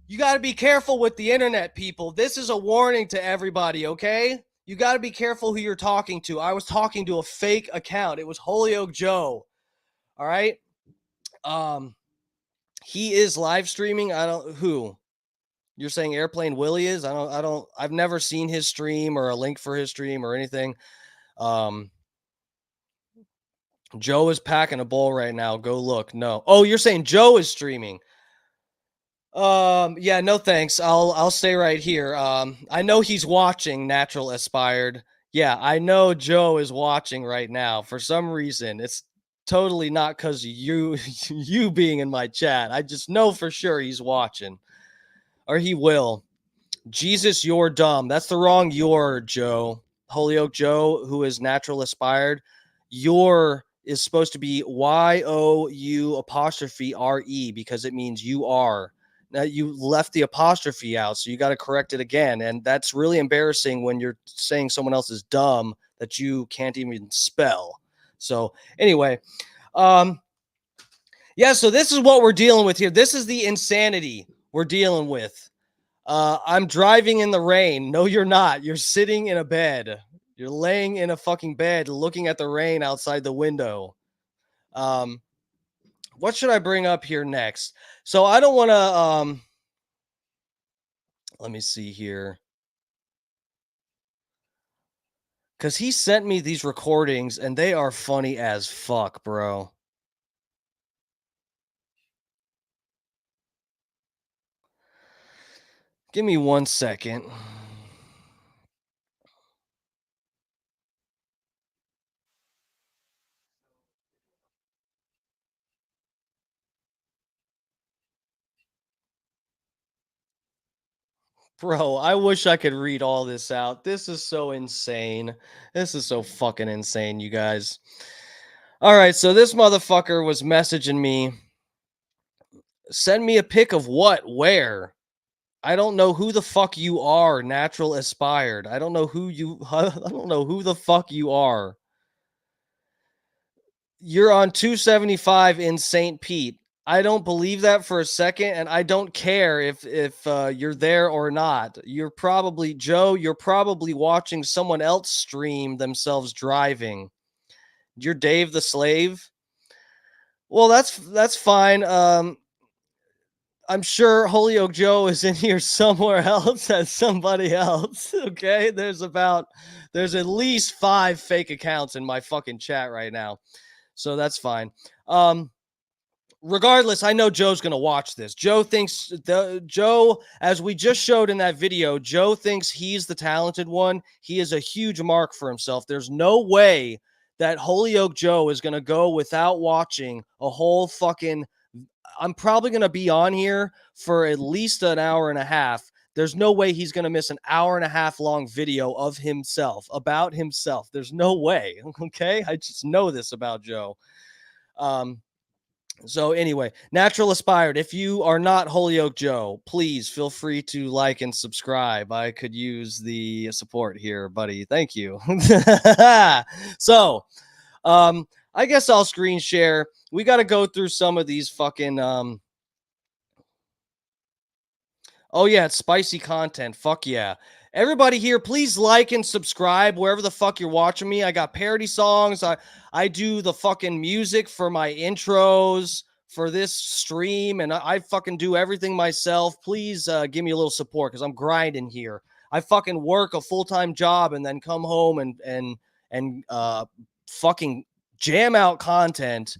You got to be careful with the internet, people. This is a warning to everybody, okay? You got to be careful who you're talking to. I was talking to a fake account. It was Holyoke Joe. All right? Um he is live streaming. I don't who? You're saying Airplane Willie is? I've never seen his stream or a link for his stream or anything. Um Joe is packing a bowl right now. Go look. No. Oh, you're saying Joe is streaming. Yeah, no thanks. I'll stay right here. I know he's watching Natural Aspired. Yeah, I know Joe is watching right now. For some reason, it's totally not cuz you you being in my chat. I just know for sure he's watching or he will. Jesus, you're dumb. That's the wrong your, Joe. Holyoke Joe, who is Natural Aspired. Your is supposed to be YOU apostrophe RE because it means you are. Now you left the apostrophe out, so you got to correct it again. And that's really embarrassing when you're saying someone else is dumb that you can't even spell. So anyway, yeah, so this is what we're dealing with here. This is the insanity we're dealing with. I'm driving in the rain. No, you're not. You're sitting in a bed. You're laying in a fucking bed looking at the rain outside the window. What should I bring up here next? So I don't want to let me see here. Cuz he sent me these recordings and they are funny as fuck, bro. Give me 1 second. Bro, I wish I could read all this out. This is so insane. This is so fucking insane, you guys. All right, so this motherfucker was messaging me. Send me a pic of what? Where? I don't know who the fuck you are, Natural Aspired. I don't know who you I don't know who the fuck you are. You're on 275 in St. Pete. I don't believe that for a second, and I don't care if you're there or not. You're probably Joe. You're probably watching someone else stream themselves driving. You're Dave the Slave. Well, that's fine. I'm sure Holyoke Joe is in here somewhere else as somebody else. Okay, there's at least 5 fake accounts in my fucking chat right now, so that's fine. Regardless, I know Joe's gonna watch this. Joe, as we just showed in that video, Joe thinks he's the talented one. He is a huge mark for himself. There's no way that Holyoke Joe is gonna go without watching a whole fucking. I'm probably gonna be on here for at least an hour and a half. There's no way he's gonna miss an hour and a half long video of himself about himself. There's no way. Okay, I just know this about Joe. So anyway, Natural Aspired, if you are not Holyoke Joe, please feel free to like and subscribe. I could use the support here, buddy. Thank you. So, I guess I'll screen share. We got to go through some of these fucking oh yeah, it's spicy content. Fuck yeah. Everybody here, please like and subscribe wherever the fuck you're watching me. I got parody songs. I do the fucking music for my intros for this stream, and I fucking do everything myself. Please give me a little support because I'm grinding here. I fucking work a full-time job and then come home and fucking jam out content,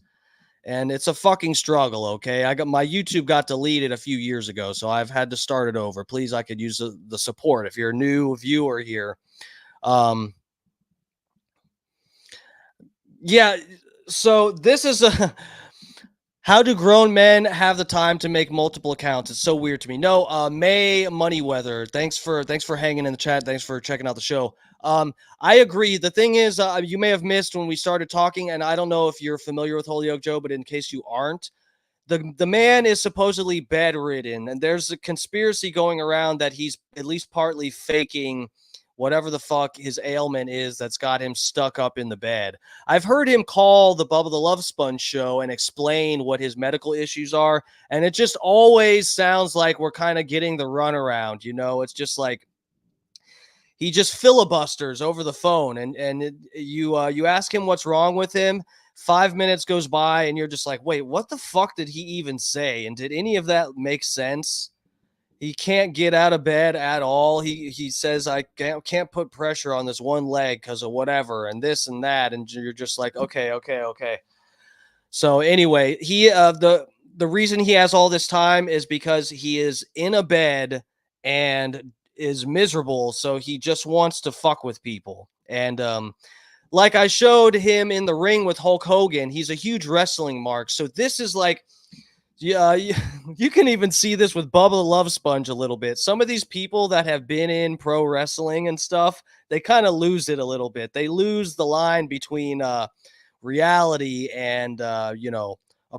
and it's a fucking struggle. Okay, I got my YouTube got deleted a few years ago, so I've had to start it over. Please, I could use the support if you're a new viewer here. Yeah, so this is a how do grown men have the time to make multiple accounts? It's so weird to me. No, May Moneyweather, thanks for hanging in the chat. Thanks for checking out the show. I agree. The thing is, you may have missed when we started talking, and I don't know if you're familiar with Holyoke Joe, but in case you aren't, the man is supposedly bedridden, and there's a conspiracy going around that he's at least partly faking whatever the fuck his ailment is that's got him stuck up in the bed. I've heard him call the Bubba the Love Sponge show and explain what his medical issues are, and it just always sounds like we're kind of getting the runaround, you know? It's just like he just filibusters over the phone, and you ask him what's wrong with him. 5 minutes goes by, and you're just like, wait, what the fuck did he even say? And did any of that make sense? He can't get out of bed at all. He says, I can't put pressure on this one leg because of whatever, and this and that, and you're just like, okay. So anyway, the reason he has all this time is because he is in a bed and is miserable, so he just wants to fuck with people. And like I showed him in the ring with Hulk Hogan, he's a huge wrestling mark. So this is like, yeah, you can even see this with Bubba the Love Sponge a little bit. Some of these people that have been in pro wrestling and stuff, they kind of lose it a little bit. They lose the line between reality and a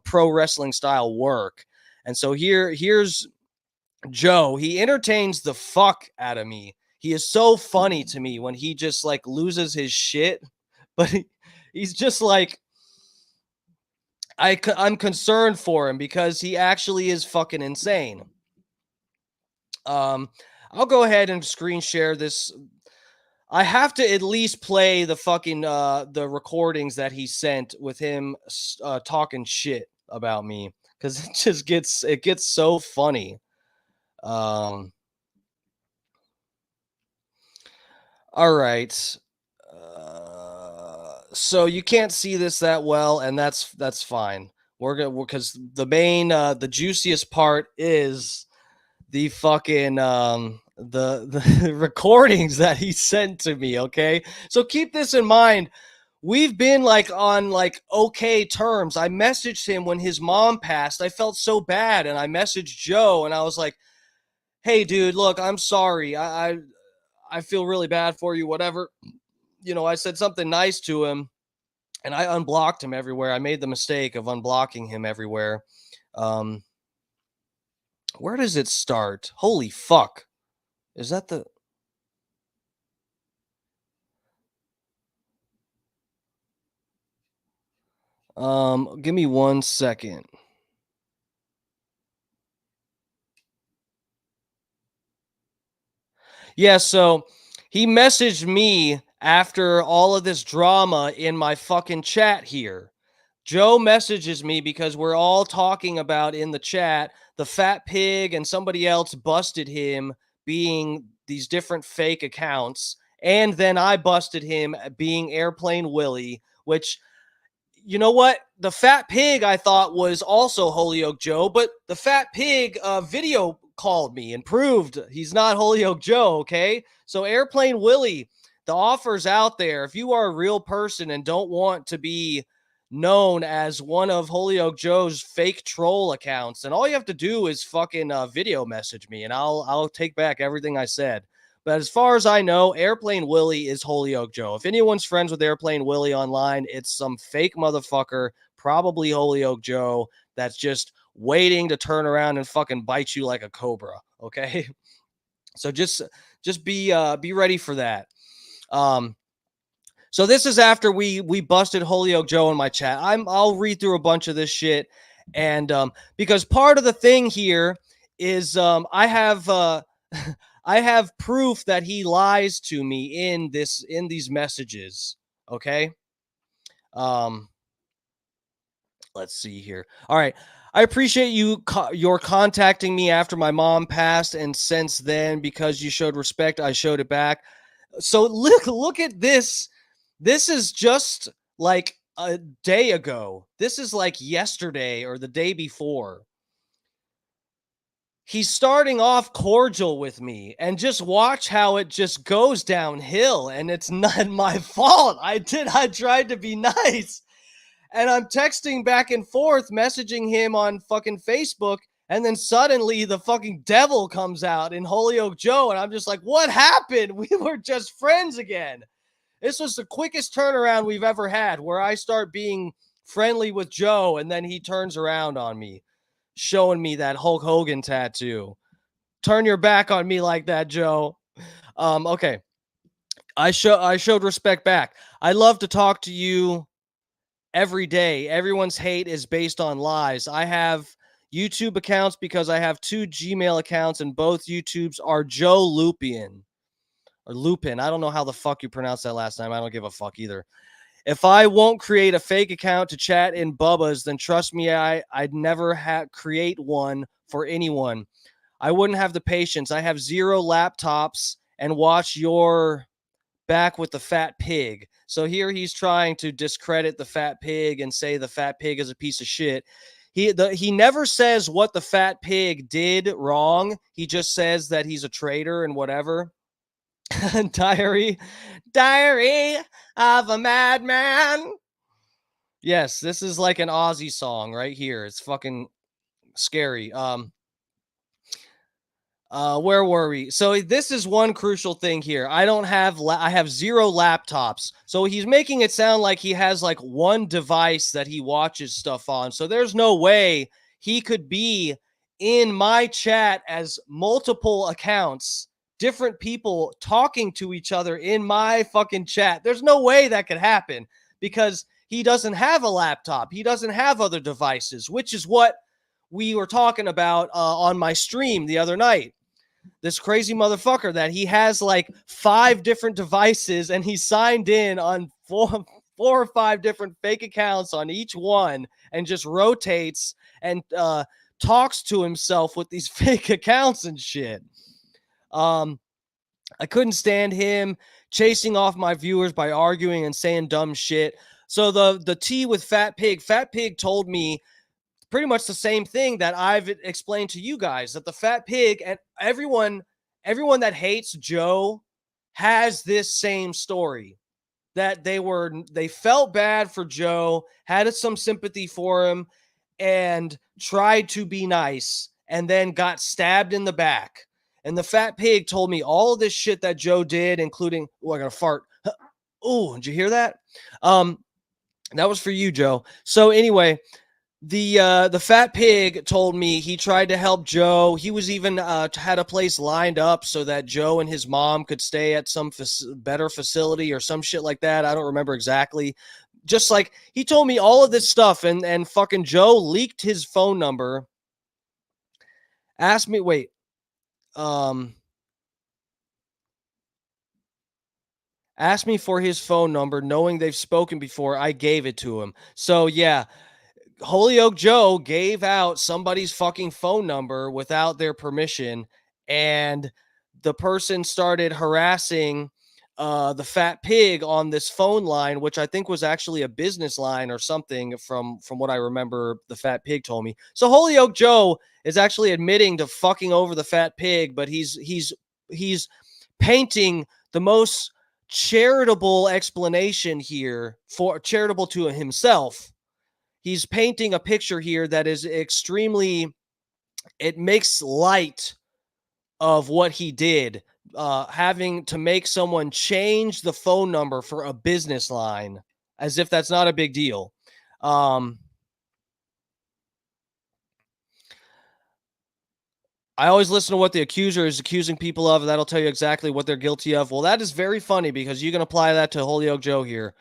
pro wrestling style work. And so here's Joe. He entertains the fuck out of me. He is so funny to me when he just like loses his shit, but he's just like, I'm concerned for him because he actually is fucking insane. I'll go ahead and screen share this. I have to at least play the fucking the recordings that he sent with him talking shit about me, because it gets so funny. All right. So you can't see this that well, and that's fine. We're gonna, because the main the juiciest part is the fucking the recordings that he sent to me. Okay, so keep this in mind. We've been like on like okay terms. I messaged him when his mom passed. I felt so bad, and I messaged Joe, and I was like, hey dude, look, I'm sorry. I feel really bad for you, whatever. I said something nice to him, and I unblocked him everywhere. I made the mistake of unblocking him everywhere. Where does it start? Holy fuck. Is that the... give me 1 second. Yeah, so he messaged me after all of this drama in my fucking chat here. Joe messages me because we're all talking about in the chat the fat pig and somebody else busted him being these different fake accounts. And then I busted him being Airplane Willie, which, you know what? The fat pig I thought was also Holyoke Joe, but the fat pig video called me and proved he's not Holyoke Joe, okay? So Airplane Willie, the offer's out there. If you are a real person and don't want to be known as one of Holyoke Joe's fake troll accounts, then all you have to do is fucking video message me, and I'll take back everything I said. But as far as I know, Airplane Willie is Holyoke Joe. If anyone's friends with Airplane Willie online, it's some fake motherfucker, probably Holyoke Joe, that's just waiting to turn around and fucking bite you like a cobra. Okay, so just be ready for that. So this is after we busted Holyoke Joe in my chat. I'll read through a bunch of this shit, and because part of the thing here is I have I have proof that he lies to me in these messages. Okay. Let's see here. All right. I appreciate your contacting me after my mom passed, and since then, because you showed respect, I showed it back. So look at this. This is just like a day ago. This is like yesterday or the day before. He's starting off cordial with me, and just watch how it just goes downhill, and it's not my fault. I tried to be nice, and I'm texting back and forth, messaging him on fucking Facebook, and then suddenly the fucking devil comes out in Holyoke Joe, and I'm just like, what happened? We were just friends again. This was the quickest turnaround we've ever had, where I start being friendly with Joe, and then he turns around on me, showing me that Hulk Hogan tattoo. Turn your back on me like that, Joe. Okay. I showed respect back. I love to talk to you every day. Everyone's hate is based on lies. I have YouTube accounts because I have 2 Gmail accounts, and both YouTubes are Joe Lupian or Lupin. I don't know how the fuck you pronounce that last name. I don't give a fuck either. If I won't create a fake account to chat in Bubba's, then trust me, I'd never create one for anyone. I wouldn't have the patience. I have 0 laptops and watch your back with the fat pig. So here he's trying to discredit the fat pig and say the fat pig is a piece of shit. He never says what the fat pig did wrong. He just says that he's a traitor and whatever. Diary of a madman. Yes, this is like an Aussie song right here. It's fucking scary. Where were we? So this is one crucial thing here. I have 0 laptops. So he's making it sound like he has like one device that he watches stuff on. So there's no way he could be in my chat as multiple accounts, different people talking to each other in my fucking chat. There's no way that could happen because he doesn't have a laptop. He doesn't have other devices, which is what we were talking about on my stream the other night. This crazy motherfucker that he has like 5 different devices and he signed in on four or 5 different fake accounts on each one and just rotates and talks to himself with these fake accounts and shit. I couldn't stand him chasing off my viewers by arguing and saying dumb shit. So the tea with Fat Pig told me pretty much the same thing that I've explained to you guys, that the fat pig and everyone that hates Joe has this same story, that they felt bad for Joe, had some sympathy for him, and tried to be nice, and then got stabbed in the back. And the fat pig told me all of this shit that Joe did, including, I got to fart. Oh, did you hear that? That was for you, Joe. So anyway, the fat pig told me he tried to help Joe. He was even had a place lined up so that Joe and his mom could stay at some better facility or some shit like that. I don't remember exactly. Just like he told me all of this stuff, and fucking Joe leaked his phone number. Asked me, asked me for his phone number, knowing they've spoken before. I gave it to him. So yeah. Holyoke Joe gave out somebody's fucking phone number without their permission, and the person started harassing the fat pig on this phone line, which I think was actually a business line or something from what I remember the fat pig told me. So Holyoke Joe is actually admitting to fucking over the fat pig, but he's painting the most charitable explanation here, for charitable to himself. He's painting a picture here that is extremely, it makes light of what he did, having to make someone change the phone number for a business line, as if that's not a big deal. I always listen to what the accuser is accusing people of. That'll tell you exactly what they're guilty of. Well, that is very funny because you can apply that to Holyoke Joe here.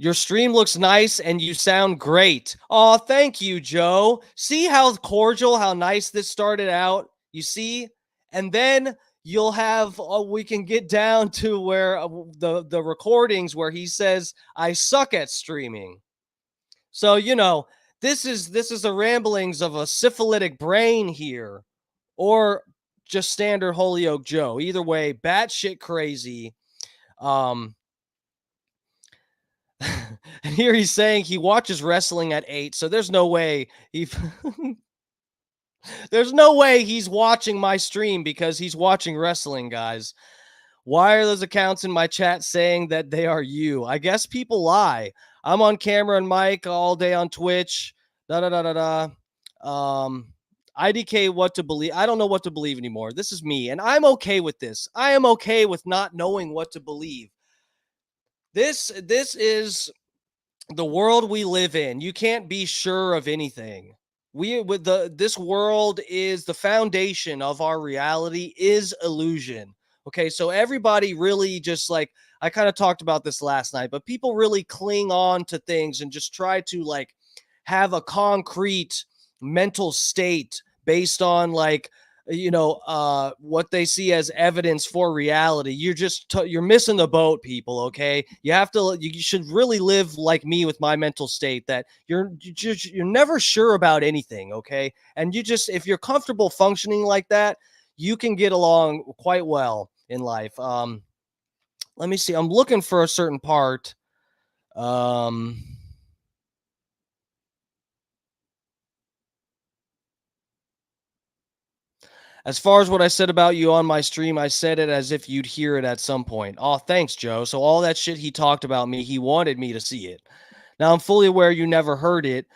Your stream looks nice and you sound great. Oh, thank you, Joe. See how cordial, how nice this started out? You see? And then you'll have, we can get down to where the recordings where he says, I suck at streaming. So, this is the ramblings of a syphilitic brain here, or just standard Holyoke Joe. Either way, batshit crazy. And here he's saying he watches wrestling at 8, so there's no way there's no way he's watching my stream because he's watching wrestling, guys. Why are those accounts in my chat saying that they are you? I guess people lie. I'm on camera and mic all day on Twitch. IDK, what to believe. I don't know what to believe anymore. This is me, and I'm okay with this. I am okay with not knowing what to believe. This is the world we live in. You can't be sure of anything. This world is the foundation of our reality is illusion. Okay, so everybody really just like, I kind of talked about this last night, but people really cling on to things and just try to like have a concrete mental state based on like, what they see as evidence for reality. You're missing the boat, people. Okay, you should really live like me with my mental state, that you're never sure about anything. Okay, and if you're comfortable functioning like that, you can get along quite well in life. Let me see. I'm looking for a certain part. Um, as far as what I said about you on my stream, I said it as if you'd hear it at some point. Oh, thanks, Joe. So all that shit he talked about me, he wanted me to see it. Now I'm fully aware you never heard it.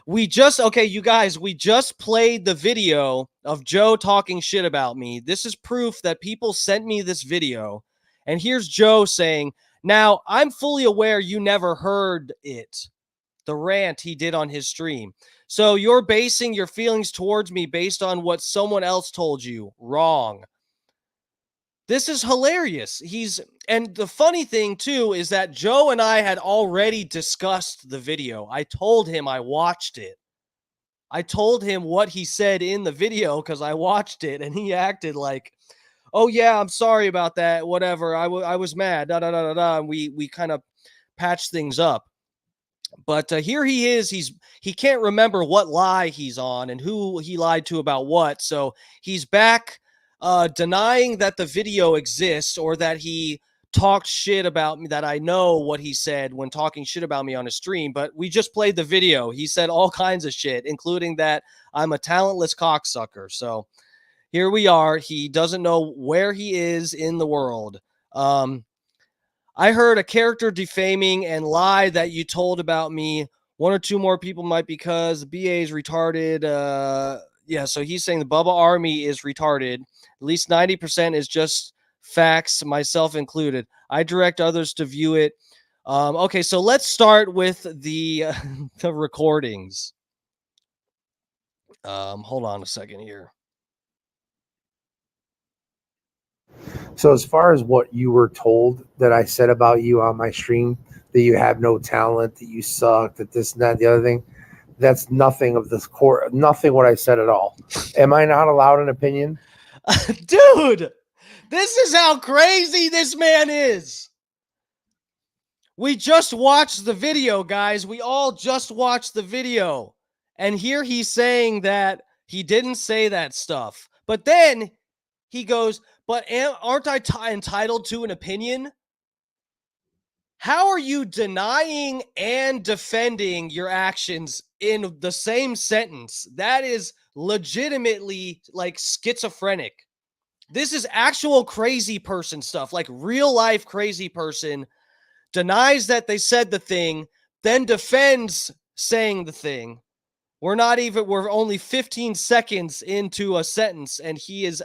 Okay, you guys, we just played the video of Joe talking shit about me. This is proof that people sent me this video. And here's Joe saying, now I'm fully aware you never heard it, the rant he did on his stream. So you're basing your feelings towards me based on what someone else told you. Wrong. This is hilarious. And the funny thing too is that Joe and I had already discussed the video. I told him I watched it. I told him what he said in the video because I watched it, and he acted like, "Oh yeah, I'm sorry about that. Whatever. I was mad." Da da da da da. And we kind of patched things up. But here he is. He can't remember what lie he's on and who he lied to about what. So he's back denying that the video exists, or that he talked shit about me, that I know what he said when talking shit about me on a stream. But we just played the video. He said all kinds of shit, including that I'm a talentless cocksucker. So here we are. He doesn't know where he is in the world. I heard a character defaming and lie that you told about me. One or two more people might, because the BA is retarded. Yeah, so he's saying the Bubba Army is retarded. At least 90% is just facts, myself included. I direct others to view it. Okay, so let's start with the the recordings. Hold on a second here. So as far as what you were told that I said about you on my stream, that you have no talent, that you suck, that this and that, the other thing, that's nothing of this core, nothing what I said at all. Am I not allowed an opinion? Dude, this is how crazy this man is. We just watched the video, guys. We all just watched the video. And here he's saying that he didn't say that stuff. But then he goes, but aren't I entitled to an opinion? How are you denying and defending your actions in the same sentence? That is legitimately like schizophrenic. This is actual crazy person stuff, like real life crazy person denies that they said the thing, then defends saying the thing. We're only 15 seconds into a sentence, and he's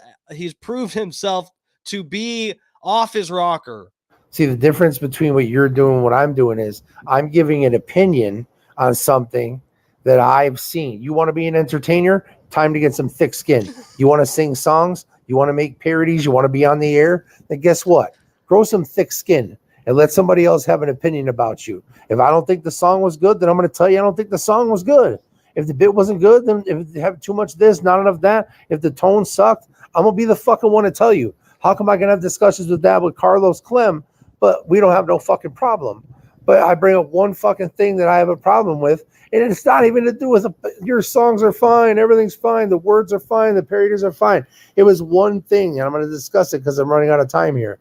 proved himself to be off his rocker. See, the difference between what you're doing and what I'm doing is I'm giving an opinion on something that I've seen. You want to be an entertainer? Time to get some thick skin. You want to sing songs? You want to make parodies? You want to be on the air? Then guess what? Grow some thick skin and let somebody else have an opinion about you. If I don't think the song was good, then I'm going to tell you I don't think the song was good. If the bit wasn't good, then if you have too much this, not enough that, if the tone sucked, I'm going to be the fucking one to tell you. How come I can have discussions with that with Carlos Clem, but we don't have no fucking problem? But I bring up one fucking thing that I have a problem with, and it's not even to do with your songs are fine, everything's fine, the words are fine, the parodies are fine. It was one thing, and I'm going to discuss it because I'm running out of time here.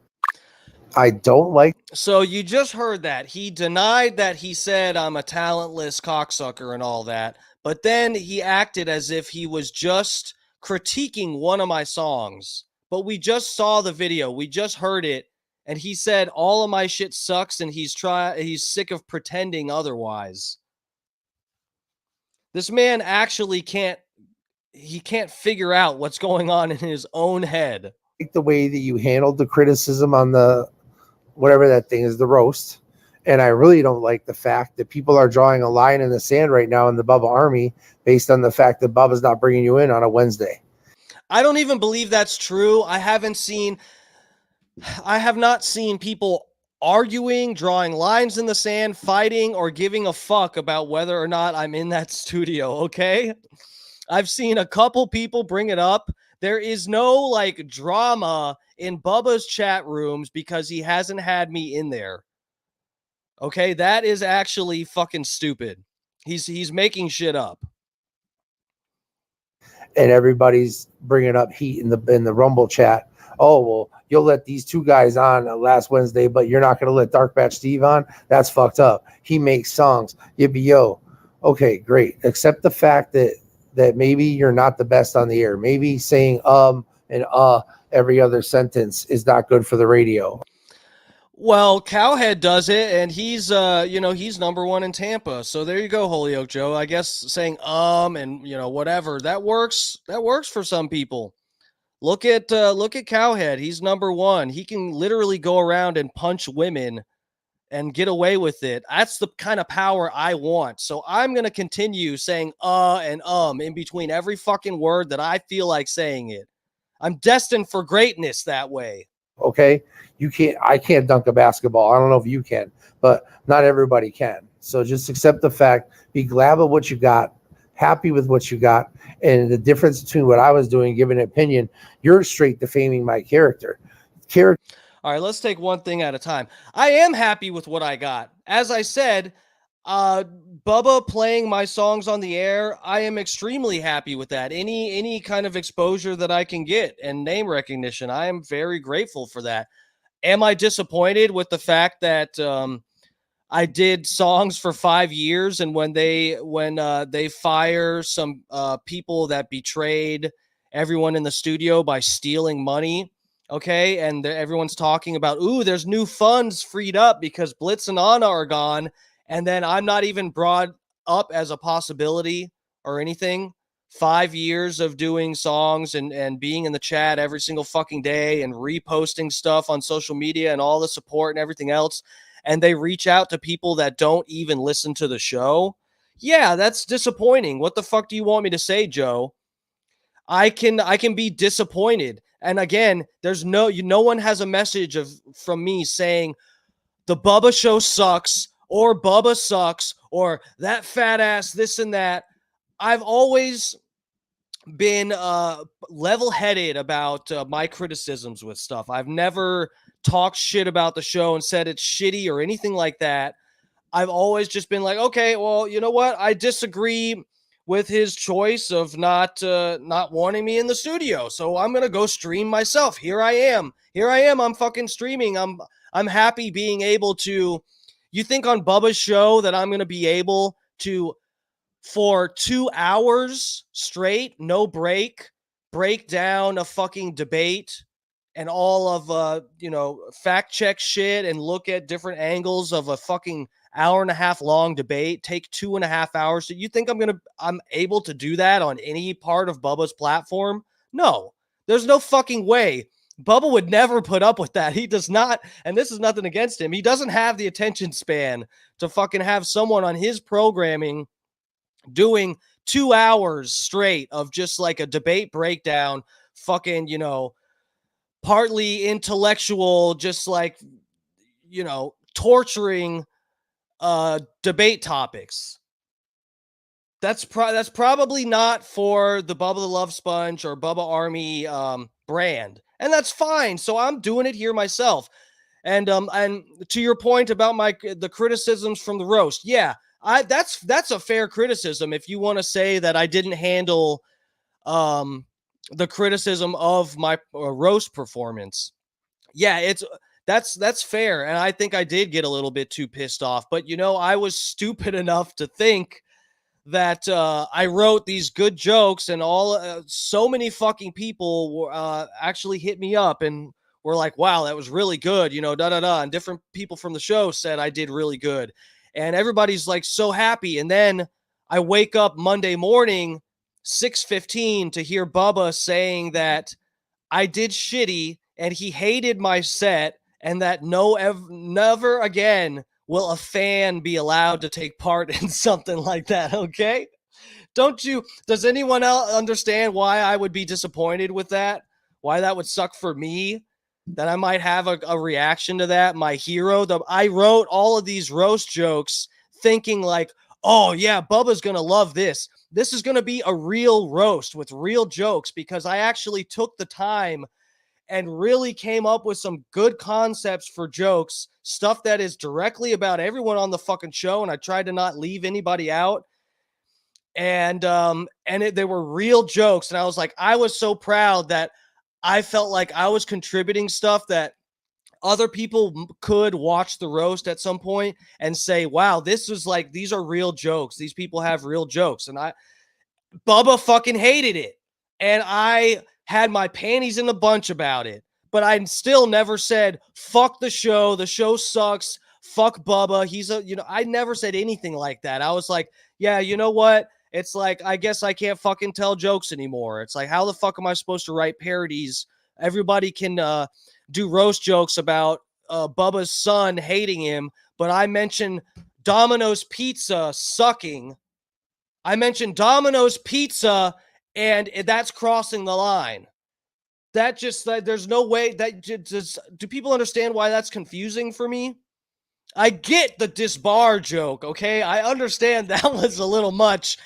I don't like. So you just heard that. He denied that he said I'm a talentless cocksucker and all that, but then he acted as if he was just critiquing one of my songs. But we just saw the video. We just heard it. And he said all of my shit sucks, and he's sick of pretending otherwise. This man actually can't figure out what's going on in his own head. The way that you handled the criticism on the whatever that thing is, the roast. And I really don't like the fact that people are drawing a line in the sand right now in the Bubba Army based on the fact that Bubba's not bringing you in on a Wednesday. I don't even believe that's true. I haven't seen I have not seen people arguing, drawing lines in the sand, fighting, or giving a fuck about whether or not I'm in that studio, okay? I've seen a couple people bring it up. There is no like drama in Bubba's chat rooms because he hasn't had me in there. Okay, that is actually fucking stupid. He's making shit up. And everybody's bringing up heat in the Rumble chat. Oh well, you'll let these two guys on last Wednesday, but you're not going to let Dark Batch Steve on. That's fucked up. He makes songs. Yippee yo. Okay, great. Accept the fact that maybe you're not the best on the air. Maybe saying and every other sentence is not good for the radio. Well, Cowhead does it, and he's he's number one in Tampa. So there you go, Holyoke Joe. I guess saying and whatever that works. That works for some people. Look at Cowhead. He's number one. He can literally go around and punch women and get away with it. That's the kind of power I want. So I'm gonna continue saying and in between every fucking word that I feel like saying it. I'm destined for greatness that way. Okay, I can't dunk a basketball. I don't know if you can, but not everybody can. So just accept the fact, be glad with what you got, happy with what you got. And the difference between what I was doing, giving an opinion, you're straight defaming my character. All right, let's take one thing at a time. I am happy with what I got. As I said, Bubba playing my songs on the air, I am extremely happy with that. Any kind of exposure that I can get and name recognition, I am very grateful for that. Am I disappointed with the fact that I did songs for 5 years, and when they fire some people that betrayed everyone in the studio by stealing money, okay, and everyone's talking about, ooh, there's new funds freed up because Blitz and Anna are gone, and then I'm not even brought up as a possibility or anything. 5 years of doing songs and being in the chat every single fucking day and reposting stuff on social media and all the support and everything else, and they reach out to people that don't even listen to the show. Yeah, that's disappointing. What the fuck do you want me to say, Joe? I can be disappointed. And again, there's no one has a message from me saying the Bubba show sucks or Bubba sucks or that fat ass this and that. I've always been level-headed about my criticisms with stuff. I've never talked shit about the show and said it's shitty or anything like that. I've always just been like, okay, well, you know what? I disagree with his choice of not wanting me in the studio. So I'm gonna go stream myself. Here I am. I'm fucking streaming. I'm happy being able to. You think on Bubba's show that I'm gonna be able to, for 2 hours straight, no break down a fucking debate and all of fact check shit and look at different angles of a fucking hour and a half long debate, take 2.5 hours. So you think I'm able to do that on any part of Bubba's platform? No, there's no fucking way. Bubba would never put up with that. He does not, and this is nothing against him. He doesn't have the attention span to fucking have someone on his programming doing 2 hours straight of just like a debate breakdown, fucking, partly intellectual, just like, torturing debate topics. That's probably not for the Bubba the Love Sponge or Bubba Army brand. And that's fine. So I'm doing it here myself. And to your point about the criticisms from the roast, yeah, that's a fair criticism if you want to say that I didn't handle the criticism of my roast performance. Yeah, that's fair, and I think I did get a little bit too pissed off. But I was stupid enough to think that I wrote these good jokes, and so many fucking people actually hit me up and were like, "Wow, that was really good," da da da. And different people from the show said I did really good, and everybody's like so happy. And then I wake up Monday morning, 6:15, to hear Bubba saying that I did shitty and he hated my set, and that never again will a fan be allowed to take part in something like that. Okay. Does anyone else understand why I would be disappointed with that? Why that would suck for me? that I might have a reaction to that. My hero, I wrote all of these roast jokes thinking like, oh yeah, Bubba's going to love this. This is going to be a real roast with real jokes, because I actually took the time and really came up with some good concepts for jokes, stuff that is directly about everyone on the fucking show. And I tried to not leave anybody out. And they were real jokes. And I was like, I was so proud that I felt like I was contributing stuff that other people could watch the roast at some point and say, wow, this is like, these are real jokes. These people have real jokes. And Bubba fucking hated it. And I had my panties in a bunch about it, but I still never said, fuck the show. The show sucks. Fuck Bubba. I never said anything like that. I was like, yeah, you know what? It's like, I guess I can't fucking tell jokes anymore. It's like, how the fuck am I supposed to write parodies? Everybody can do roast jokes about Bubba's son hating him, but I mentioned Domino's Pizza sucking. I mentioned Domino's Pizza, and that's crossing the line. There's no way that just, do people understand why that's confusing for me? I get the disbar joke, okay? I understand that was a little much.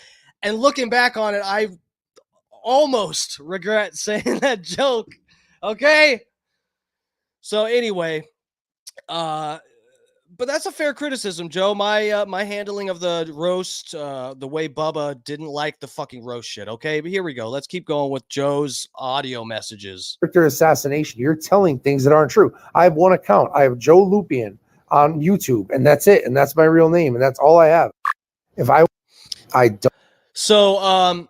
And looking back on it, I almost regret saying that joke, okay? So anyway, but that's a fair criticism, Joe. My handling of the roast, the way Bubba didn't like the fucking roast shit. Okay, but here we go. Let's keep going with Joe's audio messages. Character assassination. You're telling things that aren't true. I have one account. I have Joe Lupian on YouTube, and that's it. And that's my real name, and that's all I have. If I don't. So,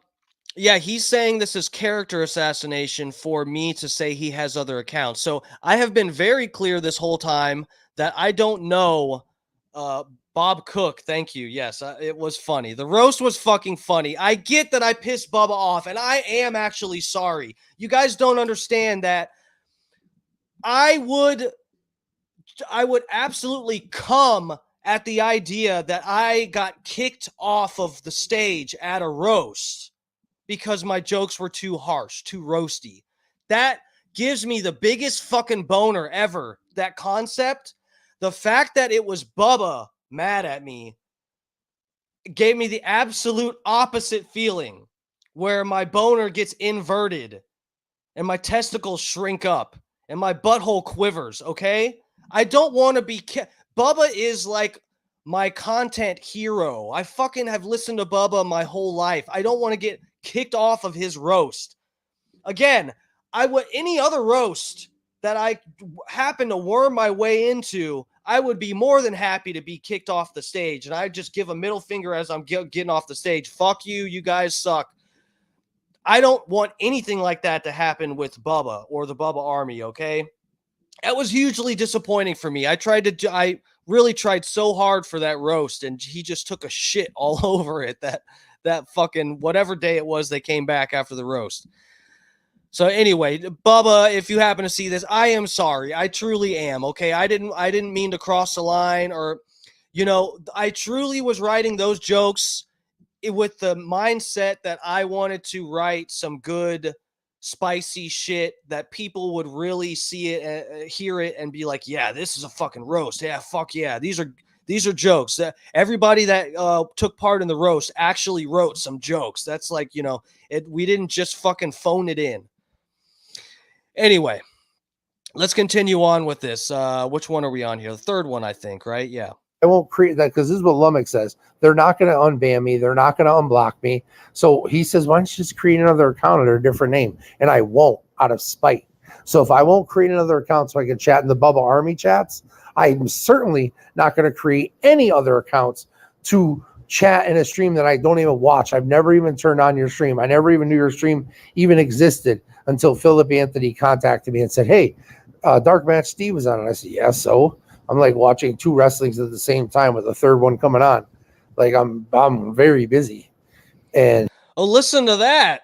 yeah, he's saying this is character assassination for me to say he has other accounts. So I have been very clear this whole time that I don't know Bob Cook. Thank you. Yes, it was funny. The roast was fucking funny. I get that I pissed Bubba off, and I am actually sorry. You guys don't understand that I would absolutely come at the idea that I got kicked off of the stage at a roast because my jokes were too harsh, too roasty. That gives me the biggest fucking boner ever, that concept. The fact that it was Bubba mad at me gave me the absolute opposite feeling, where my boner gets inverted and my testicles shrink up and my butthole quivers, okay? I don't want to be... Bubba is like my content hero. I fucking have listened to Bubba my whole life. I don't want to get kicked off of his roast. Again, any other roast that I happen to worm my way into, I would be more than happy to be kicked off the stage. And I just give a middle finger as I'm getting off the stage. Fuck you. You guys suck. I don't want anything like that to happen with Bubba or the Bubba Army, okay? That was hugely disappointing for me. I really tried so hard for that roast, and he just took a shit all over it that fucking whatever day it was they came back after the roast. So anyway, Bubba, if you happen to see this, I am sorry. I truly am, okay? I didn't mean to cross the line, or I truly was writing those jokes with the mindset that I wanted to write some good spicy shit that people would really see it, hear it, and be like, yeah, this is a fucking roast. Yeah, fuck yeah. These are jokes. Everybody that took part in the roast actually wrote some jokes. That's like, we didn't just fucking phone it in. Anyway, let's continue on with this. Which one are we on here? The third one, I think, right? Yeah. I won't create that, because this is what Lumick says. They're not going to unban me. They're not going to unblock me. So he says, why don't you just create another account under a different name? And I won't, out of spite. So if I won't create another account so I can chat in the Bubba Army chats, I'm certainly not going to create any other accounts to chat in a stream that I don't even watch. I've never even turned on your stream. I never even knew your stream even existed until Philip Anthony contacted me and said, hey, Dark Match Steve was on it. I said, yeah, so I'm like watching two wrestlings at the same time with a third one coming on. Like I'm very busy. And listen to that.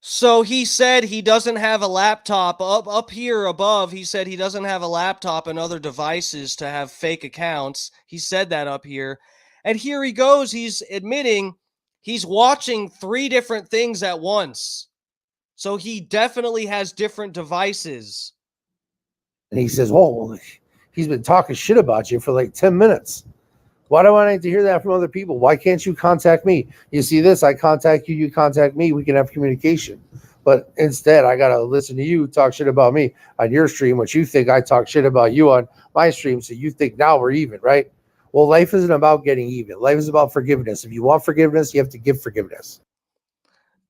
So he said he doesn't have a laptop up here above. He said he doesn't have a laptop and other devices to have fake accounts. He said that up here. And here he goes. He's admitting he's watching 3 different things at once. So he definitely has different devices. And he says, "Oh, well, he's been talking shit about you for like 10 minutes. Why do I need to hear that from other people? Why can't you contact me? You see this, I contact you, you contact me, we can have communication. But instead, I got to listen to you talk shit about me on your stream, which you think I talk shit about you on my stream. So you think now we're even, right? Well, life isn't about getting even. Life is about forgiveness. If you want forgiveness, you have to give forgiveness.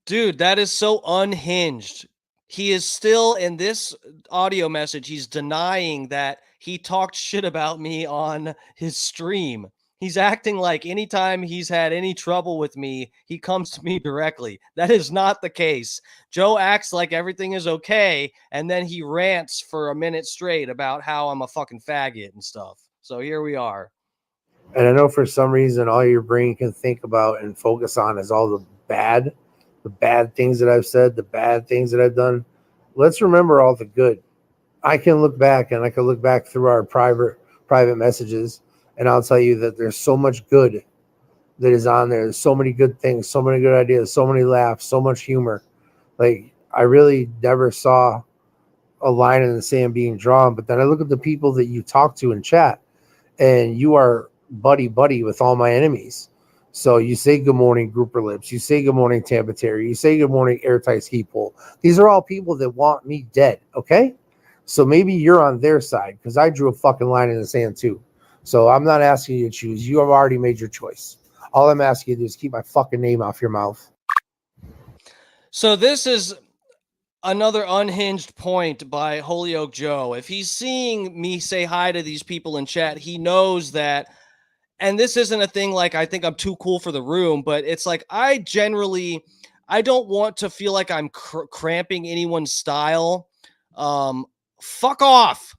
Dude, that is so unhinged. He is still in this audio message. He's denying that he talked shit about me on his stream. He's acting like anytime he's had any trouble with me, he comes to me directly. That is not the case. Joe acts like everything is okay, and then he rants for a minute straight about how I'm a fucking faggot and stuff. So here we are. And I know for some reason, all your brain can think about and focus on is all the bad things that I've said, the bad things that I've done. Let's remember all the good. I can look back through our private messages, and I'll tell you that there's so much good that is on there. There's so many good things, so many good ideas, so many laughs, so much humor. Like, I really never saw a line in the sand being drawn. But then I look at the people that you talk to in chat, and you are buddy with all my enemies. So you say good morning, Grouper Lips. You say good morning, Tampa Terry. You say good morning, Airtight Ski Pole. These are all people that want me dead, okay? So maybe you're on their side because I drew a fucking line in the sand too. So I'm not asking you to choose. You have already made your choice. All I'm asking you to do is keep my fucking name off your mouth. So this is another unhinged point by Holyoke Joe. If he's seeing me say hi to these people in chat, he knows that. And this isn't a thing like I think I'm too cool for the room, but it's like I don't want to feel like I'm cramping anyone's style. Fuck off.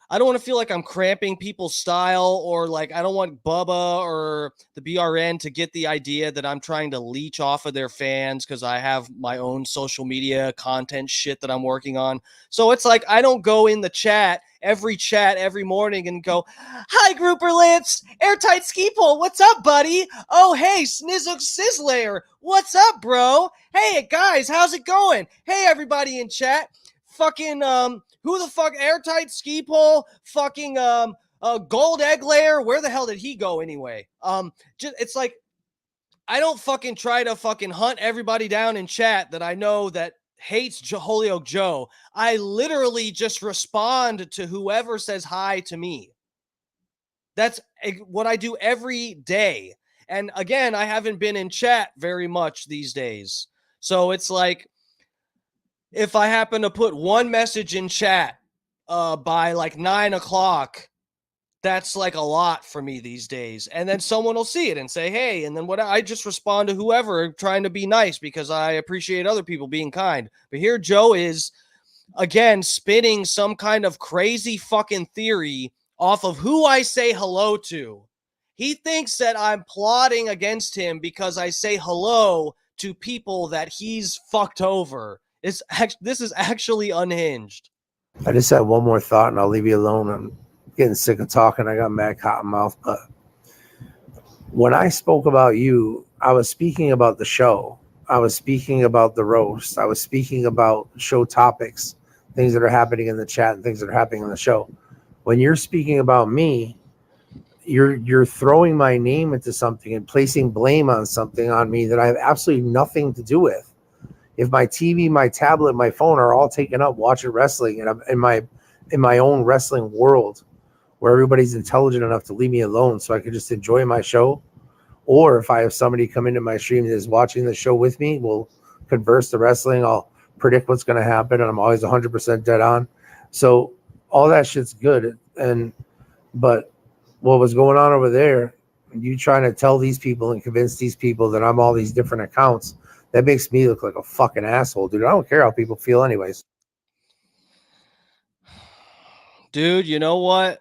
I don't want to feel like I'm cramping people's style, or like I don't want Bubba or the BRN to get the idea that I'm trying to leech off of their fans because I have my own social media content shit that I'm working on. So it's like I don't go in the chat every morning and go, "Hi, Grouper Lips, Airtight Ski Pole, what's up, buddy? Oh, hey, Snizzle Sizzler, what's up, bro? Hey, guys, how's it going? Hey, everybody in chat. Fucking who the fuck, Airtight Ski Pole, fucking Gold Egg Layer, where the hell did he go anyway? It's like I don't fucking try to fucking hunt everybody down in chat that I know that hates Holyoke Joe. I literally just respond to whoever says hi to me. That's what I do every day. And again, I haven't been in chat very much these days. So it's like, if I happen to put one message in chat by like 9 o'clock, that's like a lot for me these days. And then someone will see it and say, hey, and then I just respond to whoever, trying to be nice because I appreciate other people being kind. But here Joe is, again, spinning some kind of crazy fucking theory off of who I say hello to. He thinks that I'm plotting against him because I say hello to people that he's fucked over. This is actually unhinged. I just had one more thought and I'll leave you alone. I'm getting sick of talking. I got mad cotton mouth. But when I spoke about you, I was speaking about the show. I was speaking about the roast. I was speaking about show topics, things that are happening in the chat and things that are happening in the show. When you're speaking about me, you're throwing my name into something and placing blame on something on me that I have absolutely nothing to do with. If my TV, my tablet, my phone are all taken up watching wrestling, and I'm in my own wrestling world where everybody's intelligent enough to leave me alone so I can just enjoy my show, or if I have somebody come into my stream that is watching the show with me, we'll converse the wrestling. I'll predict what's going to happen, and I'm always 100% dead on. So all that shit's good. But what was going on over there, you trying to tell these people and convince these people that I'm all these different accounts, that makes me look like a fucking asshole, dude. I don't care how people feel anyways. Dude, you know what?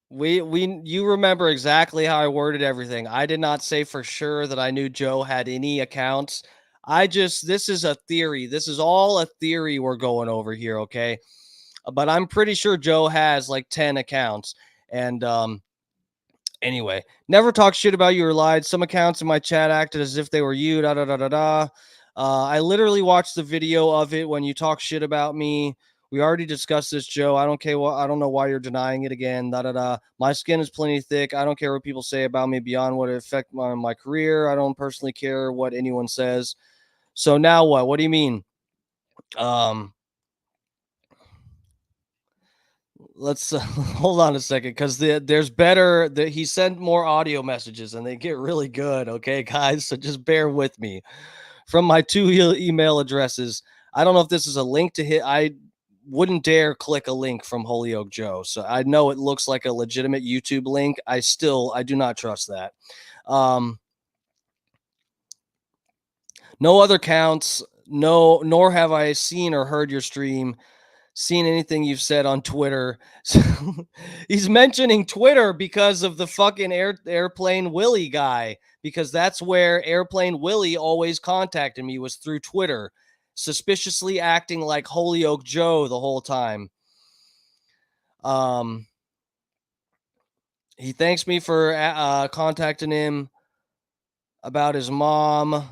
You remember exactly how I worded everything. I did not say for sure that I knew Joe had any accounts. This is a theory. This is all a theory we're going over here, okay? But I'm pretty sure Joe has like 10 accounts. And anyway, never talk shit about you or lied. Some accounts in my chat acted as if they were you. I literally watched the video of it when you talk shit about me. We already discussed this, Joe. I don't care what. I don't know why you're denying it again. Da da da. My skin is plenty thick. I don't care what people say about me beyond what it affect my career. I don't personally care what anyone says. So now what? What do you mean? Let's hold on a second, because there's better. He sent more audio messages and they get really good. Okay, guys, so just bear with me. From my 2 email addresses, I don't know if this is a link to hit. I wouldn't dare click a link from Holyoke Joe. So I know it looks like a legitimate YouTube link. I do not trust that. No other counts. No, nor have I seen or heard your stream, seen anything you've said on Twitter. So he's mentioning Twitter because of the fucking Airplane Willie guy, because that's where Airplane Willie always contacted me, was through Twitter, suspiciously acting like Holyoke Joe the whole time. He thanks me for contacting him about his mom.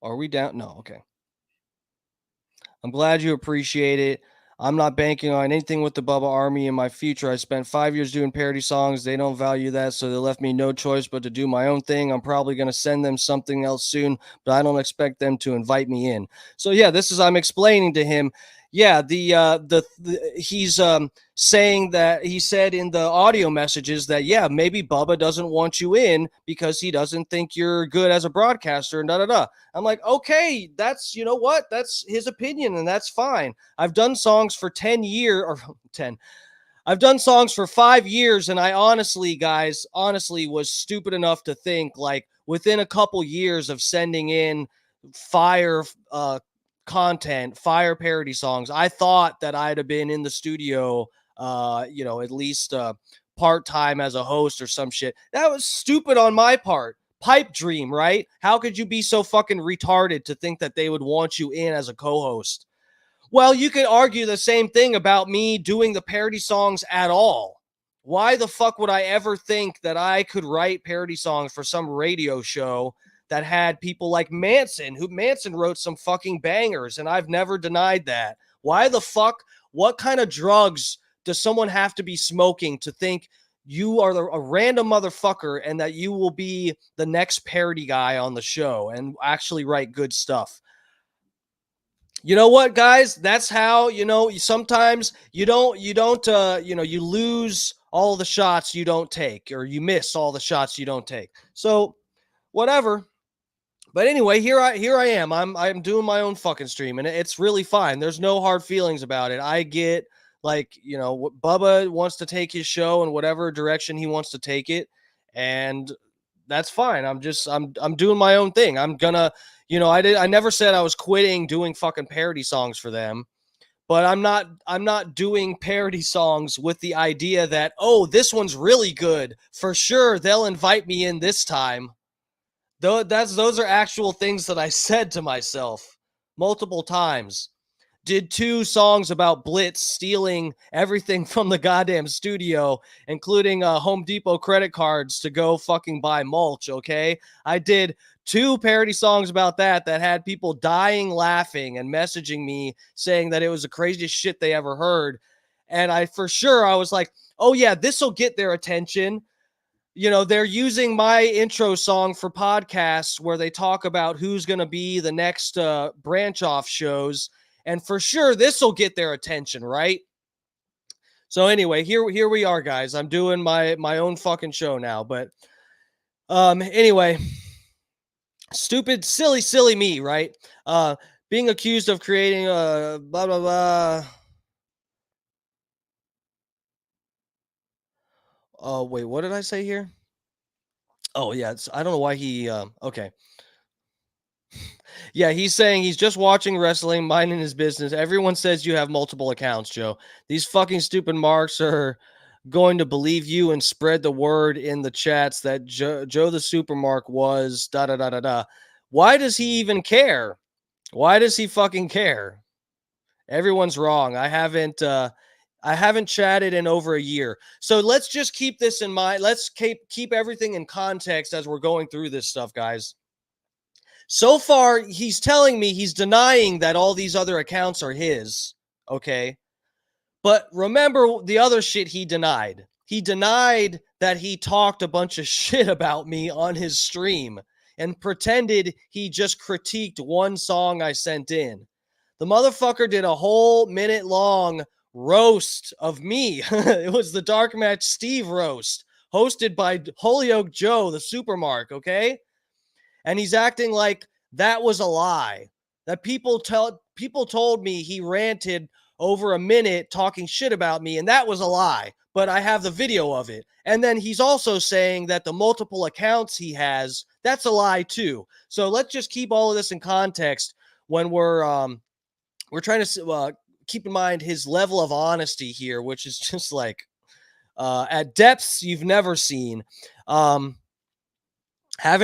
Are we down? No, okay. I'm glad you appreciate it. I'm not banking on anything with the Bubba Army in my future. I spent 5 years doing parody songs. They don't value that, so they left me no choice but to do my own thing. I'm probably going to send them something else soon, but I don't expect them to invite me in. So yeah, I'm explaining to him. Yeah, he's saying that he said in the audio messages that, yeah, maybe Bubba doesn't want you in because he doesn't think you're good as a broadcaster and da da da. I'm like, okay, that's, you know what? That's his opinion and that's fine. I've done songs for 10 years or 10. I've done songs for 5 years, and I honestly was stupid enough to think, like, within a couple years of sending in fire content, fire parody songs, I thought that I'd have been in the studio, at least part-time as a host or some shit. That was stupid on my part. Pipe dream, right? How could you be so fucking retarded to think that they would want you in as a co-host? Well, you could argue the same thing about me doing the parody songs at all. Why the fuck would I ever think that I could write parody songs for some radio show that had people like Manson, who Manson wrote some fucking bangers, and I've never denied that. Why the fuck? What kind of drugs does someone have to be smoking to think you are a random motherfucker and that you will be the next parody guy on the show and actually write good stuff? You know what, guys? That's how, sometimes you lose all the shots you don't take, or you miss all the shots you don't take. So whatever. But anyway, here I am. I'm doing my own fucking stream, and it's really fine. There's no hard feelings about it. I get, like, Bubba wants to take his show in whatever direction he wants to take it, and that's fine. I'm doing my own thing. I'm gonna, I never said I was quitting doing fucking parody songs for them, but I'm not doing parody songs with the idea that, oh, this one's really good, for sure they'll invite me in this time. Those are actual things that I said to myself multiple times. Did 2 songs about Blitz stealing everything from the goddamn studio, including Home Depot credit cards to go fucking buy mulch, okay? I did 2 parody songs about that had people dying laughing and messaging me saying that it was the craziest shit they ever heard. And I was like, oh yeah, this will get their attention. They're using my intro song for podcasts where they talk about who's going to be the next branch off shows. And for sure, this will get their attention, right? So anyway, here we are, guys. I'm doing my own fucking show now. But anyway, stupid, silly me, right? Being accused of creating blah, blah, blah. Oh, wait, what did I say here? Oh, yeah, I don't know why he, okay. Yeah, he's saying he's just watching wrestling, minding his business. Everyone says you have multiple accounts, Joe. These fucking stupid marks are going to believe you and spread the word in the chats that Joe the Supermark was da da da da da. Why does he even care? Why does he fucking care? Everyone's wrong. I haven't chatted in over a year. So let's just keep this in mind. Let's keep everything in context as we're going through this stuff, guys. So far, he's telling me he's denying that all these other accounts are his. Okay. But remember the other shit he denied. He denied that he talked a bunch of shit about me on his stream and pretended he just critiqued one song I sent in. The motherfucker did a whole minute long roast of me. It was the Dark Match Steve roast, hosted by Holyoke Joe, the Supermark, okay? And he's acting like that was a lie. That people told me he ranted over a minute talking shit about me, and that was a lie. But I have the video of it. And then he's also saying that the multiple accounts he has, that's a lie too. So let's just keep all of this in context when we're trying to keep in mind his level of honesty here, which is just like at depths you've never seen. Haven't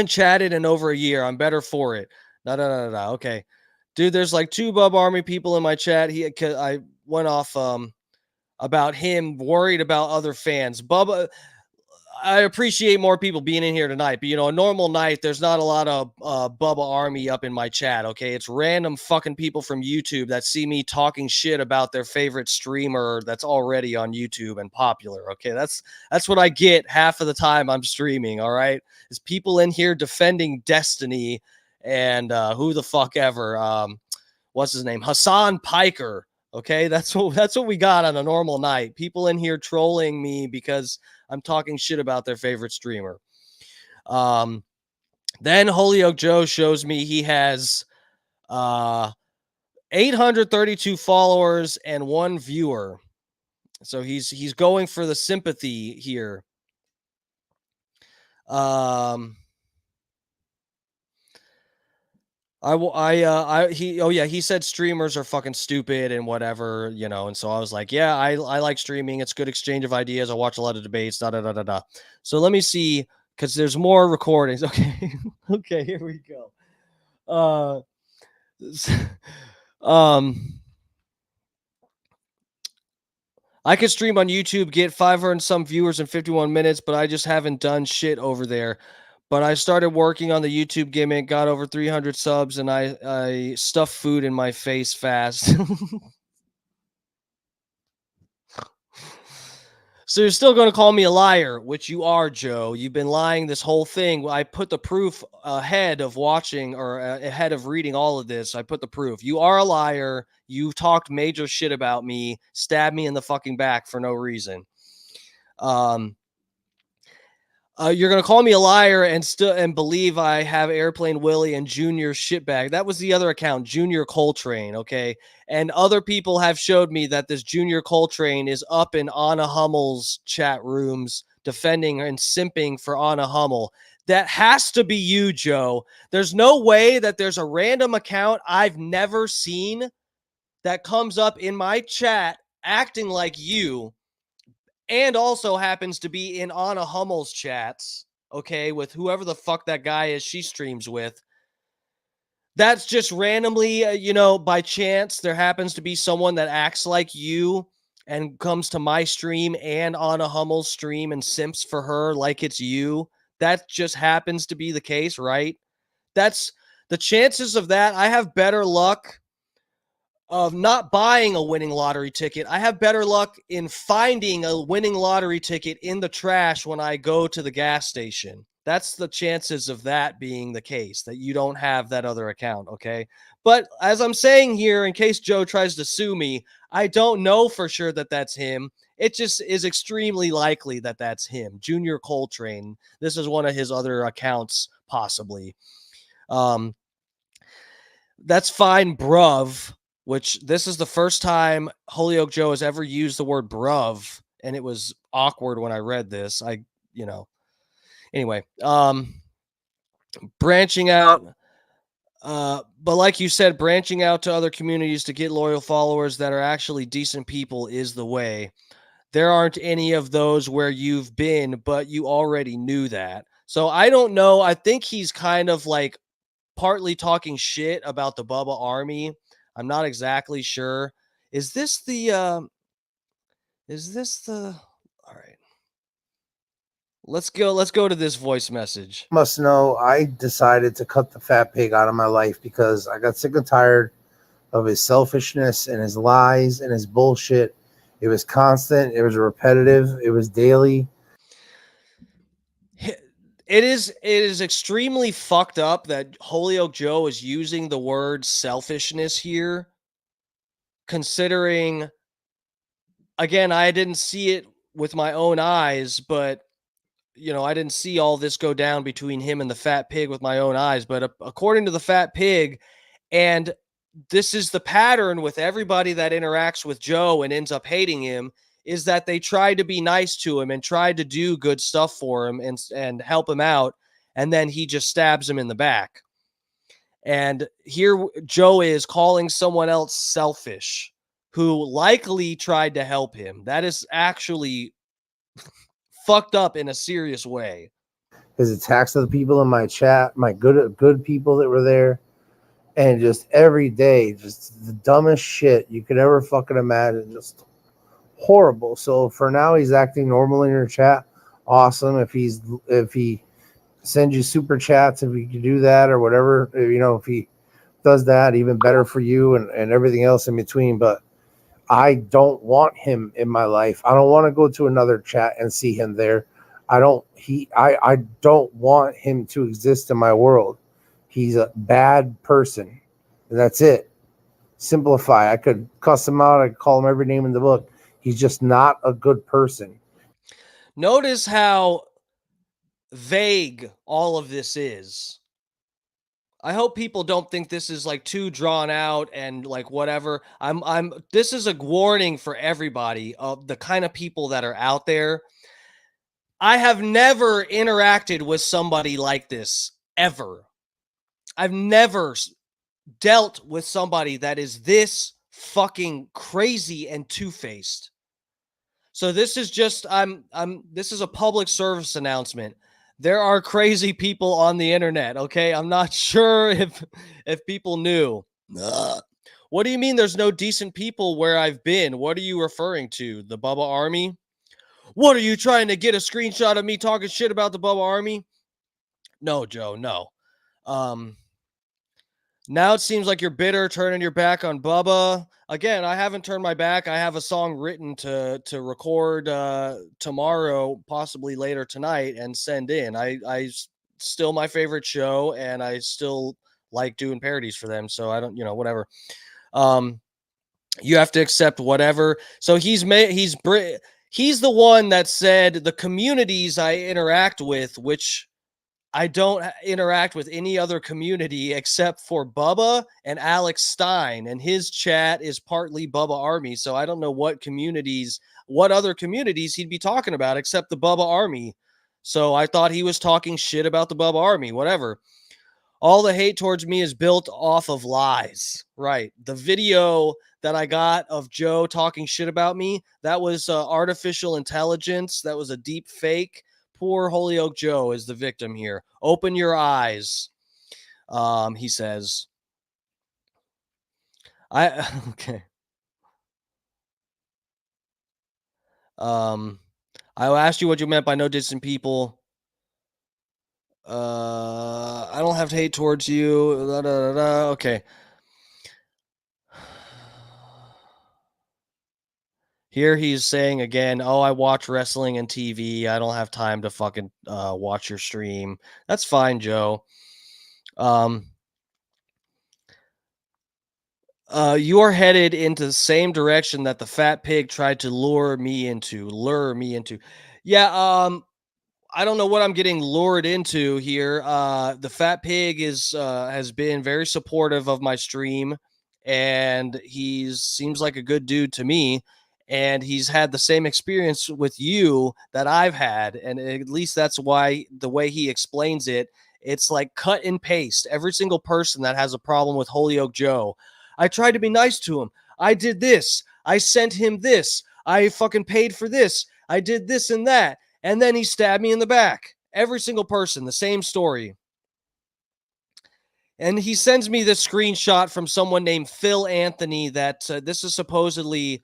chatted in over a year. I'm better for it. No. Okay. Dude, there's like 2 Bub Army people in my chat. I went off about him worried about other fans. Bubba, I appreciate more people being in here tonight, but a normal night, there's not a lot of Bubba Army up in my chat, okay? It's random fucking people from YouTube that see me talking shit about their favorite streamer that's already on YouTube and popular, okay? That's what I get half of the time I'm streaming, all right? Is people in here defending Destiny and who the fuck ever. What's his name? Hassan Piker, okay? That's what we got on a normal night. People in here trolling me because I'm talking shit about their favorite streamer. Then Holyoke Joe shows me he has 832 followers and 1 viewer. So he's going for the sympathy here. He said streamers are fucking stupid and whatever, and so I was like, yeah, I like streaming. It's good exchange of ideas. I watch a lot of debates, da. So let me see, because there's more recordings. Okay. Okay, here we go. I could stream on YouTube, get 500 and some viewers in 51 minutes, but I just haven't done shit over there. But I started working on the YouTube gimmick, got over 300 subs, and I stuffed food in my face fast. So you're still going to call me a liar, which you are, Joe. You've been lying this whole thing. I put the proof ahead of watching or ahead of reading all of this. I put the proof. You are a liar. You talked major shit about me, stabbed me in the fucking back for no reason. You're gonna call me a liar and believe I have Airplane Willie and Junior shitbag. That was the other account, Junior Coltrane. Okay, and other people have showed me that this Junior Coltrane is up in Anna Hummel's chat rooms defending and simping for Anna Hummel. That has to be you, Joe. There's no way that there's a random account I've never seen that comes up in my chat acting like you. And also happens to be in Anna Hummel's chats, okay, with whoever the fuck that guy is she streams with. That's just randomly, by chance, there happens to be someone that acts like you and comes to my stream and Anna Hummel's stream and simps for her like it's you. That just happens to be the case, right? That's the chances of that. I have better luck of not buying a winning lottery ticket. I have better luck in finding a winning lottery ticket in the trash when I go to the gas station. That's the chances of that being the case, that you don't have that other account, okay? But as I'm saying here, in case Joe tries to sue me, I don't know for sure that that's him. It just is extremely likely that that's him. Junior Coltrane. This is one of his other accounts, possibly. That's fine, bruv. Which this is the first time Holyoke Joe has ever used the word bruv, and it was awkward when I read this. Anyway, branching out, but like you said, branching out to other communities to get loyal followers that are actually decent people is the way. There aren't any of those where you've been, but you already knew that. So I don't know. I think he's kind of like partly talking shit about the Bubba Army. I'm not exactly sure. Is this the all right. Let's go to this voice message. Must know I decided to cut the fat pig out of my life because I got sick and tired of his selfishness and his lies and his bullshit. It was constant. It was repetitive. It was daily. It is extremely fucked up that Holyoke Joe is using the word selfishness here, considering, again, I didn't see it with my own eyes, but I didn't see all this go down between him and the fat pig with my own eyes. But according to the fat pig, and this is the pattern with everybody that interacts with Joe and ends up hating him, is that they tried to be nice to him and tried to do good stuff for him and help him out, and then he just stabs him in the back. And here Joe is calling someone else selfish who likely tried to help him. That is actually fucked up in a serious way. His attacks of the people in my chat, my good people that were there, and just every day, just the dumbest shit you could ever fucking imagine. Just horrible. So for now, he's acting normal in your chat. Awesome. If he sends you super chats, if he can do that or whatever, if he does that, even better for you and everything else in between. But I don't want him in my life. I don't want to go to another chat and see him there. I don't want him to exist in my world. He's a bad person. And that's it. Simplify. I could cuss him out. I could call him every name in the book. He's just not a good person. Notice how vague all of this is. I hope people don't think this is like too drawn out and like whatever. This is a warning for everybody of the kind of people that are out there. I have never interacted with somebody like this ever. I've never dealt with somebody that is this fucking crazy and two-faced. So this is just this is a public service announcement. There are crazy people on the internet, okay? I'm not sure if people knew. What do you mean there's no decent people where I've been? What are you referring to? The Bubba Army? What are you trying to get a screenshot of me talking shit about the Bubba Army? No, Joe, no. Now it seems like you're bitter, turning your back on Bubba. Again, I haven't turned my back. I have a song written to record tomorrow, possibly later tonight, and send in. I still my favorite show, and I still like doing parodies for them. So I don't, whatever. You have to accept whatever. So he's the one that said the communities I interact with, which I don't interact with any other community except for Bubba and Alex Stein, and his chat is partly Bubba Army. So I don't know what other communities he'd be talking about except the Bubba Army. So I thought he was talking shit about the Bubba Army, whatever. All the hate towards me is built off of lies. Right. The video that I got of Joe talking shit about me, that was artificial intelligence. That was a deep fake. Poor Holyoke Joe is the victim here. Open your eyes, he says. Okay. I asked you what you meant by no decent people. I don't have hate towards you. Okay. Here he's saying again, oh, I watch wrestling and TV. I don't have time to fucking watch your stream. That's fine, Joe. You are headed into the same direction that the fat pig tried to lure me into. Yeah, I don't know what I'm getting lured into here. The fat pig has been very supportive of my stream, and he seems like a good dude to me. And he's had the same experience with you that I've had, and at least that's why the way he explains it, it's like cut and paste. Every single person that has a problem with Holyoke Joe, I tried to be nice to him. I did this. I sent him this. I fucking paid for this. I did this and that. And then he stabbed me in the back. Every single person, the same story. And he sends me this screenshot from someone named Phil Anthony that this is supposedly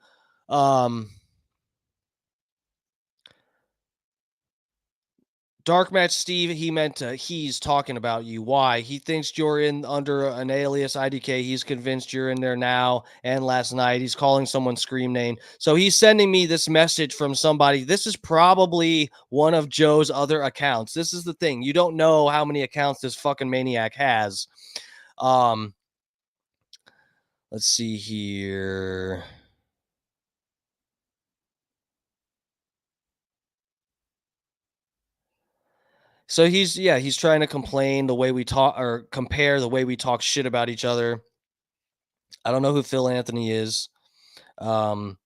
Dark Match Steve, he meant he's talking about you. Why? He thinks you're in under an alias IDK. He's convinced you're in there now and last night. He's calling someone Scream Name. So he's sending me this message from somebody. This is probably one of Joe's other accounts. This is the thing. You don't know how many accounts this fucking maniac has. Let's see here. So he's trying to complain the way we talk or compare the way we talk shit about each other. I don't know who Phil Anthony is. You want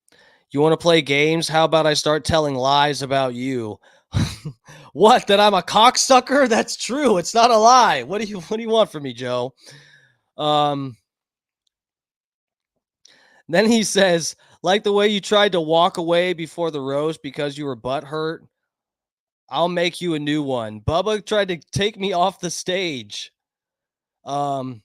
to play games? How about I start telling lies about you? What? That I'm a cocksucker? That's true. It's not a lie. What do you want from me, Joe? Then he says, like the way you tried to walk away before the roast because you were butthurt. I'll make you a new one. Bubba tried to take me off the stage. I'm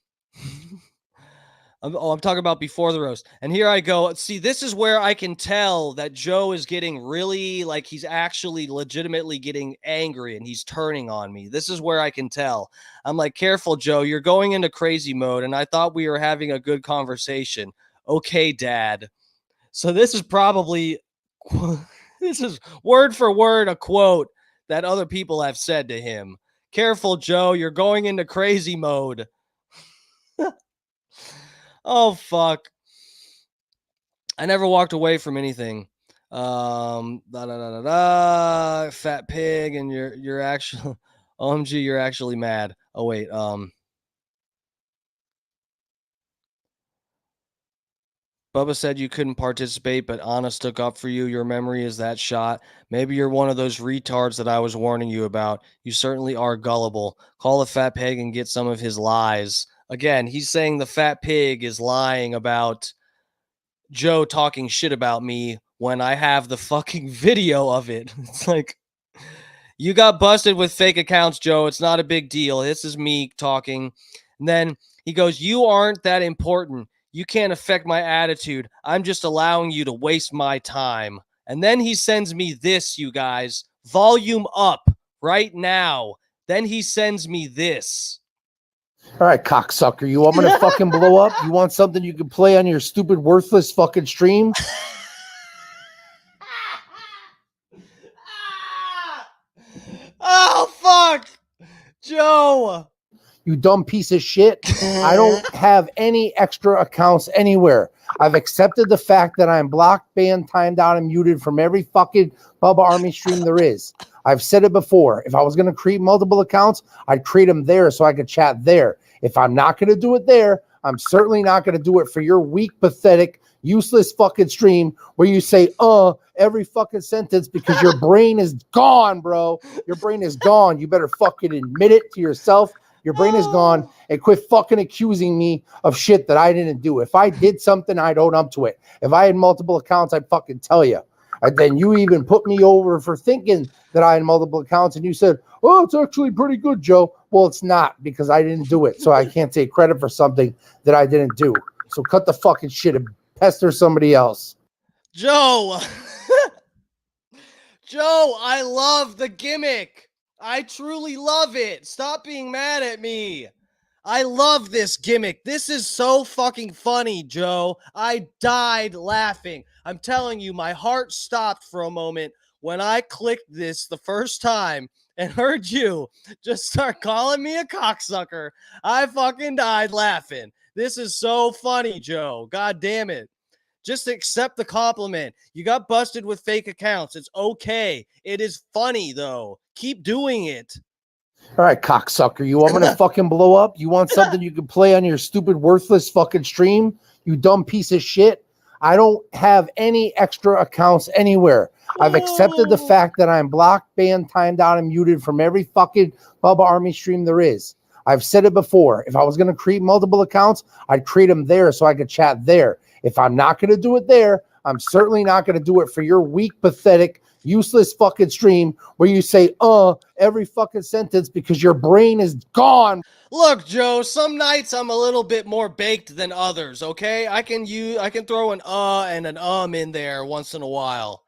talking about before the roast. And here I go. See, this is where I can tell that Joe is getting really, like, he's actually legitimately getting angry and he's turning on me. This is where I can tell. I'm like, careful, Joe. You're going into crazy mode. And I thought we were having a good conversation. Okay, Dad. So this is probably, this is word for word a quote that other people have said to him. Careful, Joe. You're going into crazy mode. Oh, fuck. I never walked away from anything. Fat pig, and you're actually OMG, you're actually mad. Oh, wait. Bubba said you couldn't participate, but Anna stuck up for you. Your memory is that shot. Maybe you're one of those retards that I was warning you about. You certainly are gullible. Call the fat pig and get some of his lies. Again, he's saying the fat pig is lying about Joe talking shit about me when I have the fucking video of it. It's like, you got busted with fake accounts, Joe. It's not a big deal. This is me talking. And then he goes, you aren't that important. You can't affect my attitude. I'm just allowing you to waste my time. And then he sends me this, you guys. Volume up right now. Then he sends me this. All right, cocksucker. You want me to fucking blow up? You want something you can play on your stupid, worthless fucking stream? Oh, fuck. Joe. You dumb piece of shit. I don't have any extra accounts anywhere. I've accepted the fact that I'm blocked, banned, timed out, and muted from every fucking Bubba Army stream there is. I've said it before. If I was going to create multiple accounts, I'd create them there so I could chat there. If I'm not going to do it there, I'm certainly not going to do it for your weak, pathetic, useless fucking stream where you say, every fucking sentence because your brain is gone, bro. Your brain is gone. You better fucking admit it to yourself. Your brain is gone, and quit fucking accusing me of shit that I didn't do. If I did something, I'd own up to it. If I had multiple accounts, I'd fucking tell you. And then you even put me over for thinking that I had multiple accounts, and you said, oh, it's actually pretty good, Joe. Well, it's not because I didn't do it, so I can't take credit for something that I didn't do. So cut the fucking shit and pester somebody else. Joe. Joe, I love the gimmick. I truly love it. Stop being mad at me. I love this gimmick. This is so fucking funny, Joe. I died laughing. I'm telling you, my heart stopped for a moment when I clicked this the first time and heard you just start calling me a cocksucker. I fucking died laughing. This is so funny, Joe. God damn it. Just accept the compliment. You got busted with fake accounts. It's okay. It is funny, though. Keep doing it. All right, cocksucker. You want me to fucking blow up? You want something you can play on your stupid, worthless fucking stream? You dumb piece of shit. I don't have any extra accounts anywhere. I've accepted the fact that I'm blocked, banned, timed out, and muted from every fucking Bubba Army stream there is. I've said it before. If I was going to create multiple accounts, I'd create them there so I could chat there. If I'm not going to do it there, I'm certainly not going to do it for your weak, pathetic, useless fucking stream where you say, every fucking sentence because your brain is gone. Look, Joe, some nights I'm a little bit more baked than others, okay? I can throw an and an in there once in a while.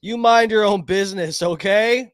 You mind your own business, okay?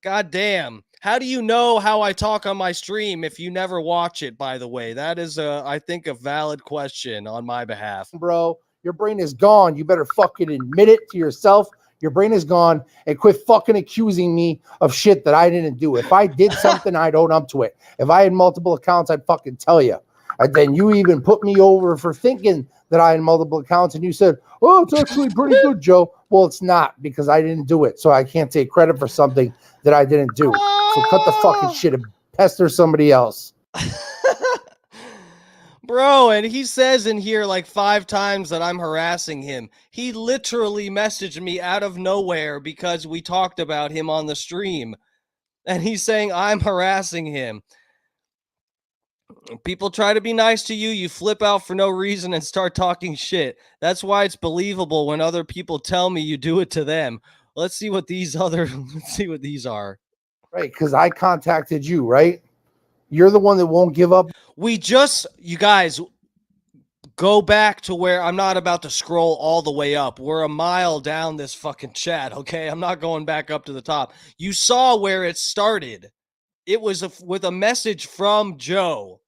God damn. How do you know how I talk on my stream if you never watch it, by the way? That is, I think, a valid question on my behalf. Bro, your brain is gone. You better fucking admit it to yourself. Your brain is gone, and quit fucking accusing me of shit that I didn't do. If I did something, I'd own up to it. If I had multiple accounts, I'd fucking tell you. And then you even put me over for thinking that I had multiple accounts, and you said, "Oh, it's actually pretty good, Joe." Well, it's not, because I didn't do it, so I can't take credit for something that I didn't do. So cut the fucking shit and pester somebody else. Bro, and he says in here like 5 times that I'm harassing him. He literally messaged me out of nowhere because we talked about him on the stream. And he's saying I'm harassing him. People try to be nice to you, you flip out for no reason and start talking shit. That's why it's believable when other people tell me you do it to them. Let's see what these are. Right, because I contacted you, right? You're the one that won't give up. You guys, go back to where I'm not about to scroll all the way up. We're a mile down this fucking chat, okay? I'm not going back up to the top. You saw where it started. It was with a message from Joe.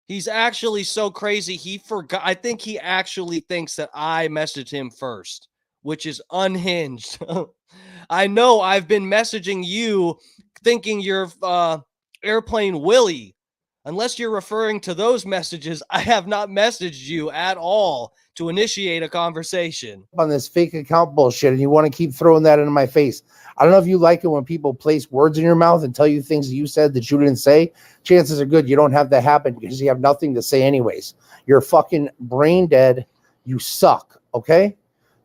He's actually so crazy, he forgot. I think he actually thinks that I messaged him first, which is unhinged. I know I've been messaging you thinking you're Airplane Willie. Unless you're referring to those messages, I have not messaged you at all to initiate a conversation. On this fake account bullshit, and you want to keep throwing that into my face. I don't know if you like it when people place words in your mouth and tell you things that you said that you didn't say. Chances are good you don't have that happen because you have nothing to say anyways. You're fucking brain dead. You suck, okay?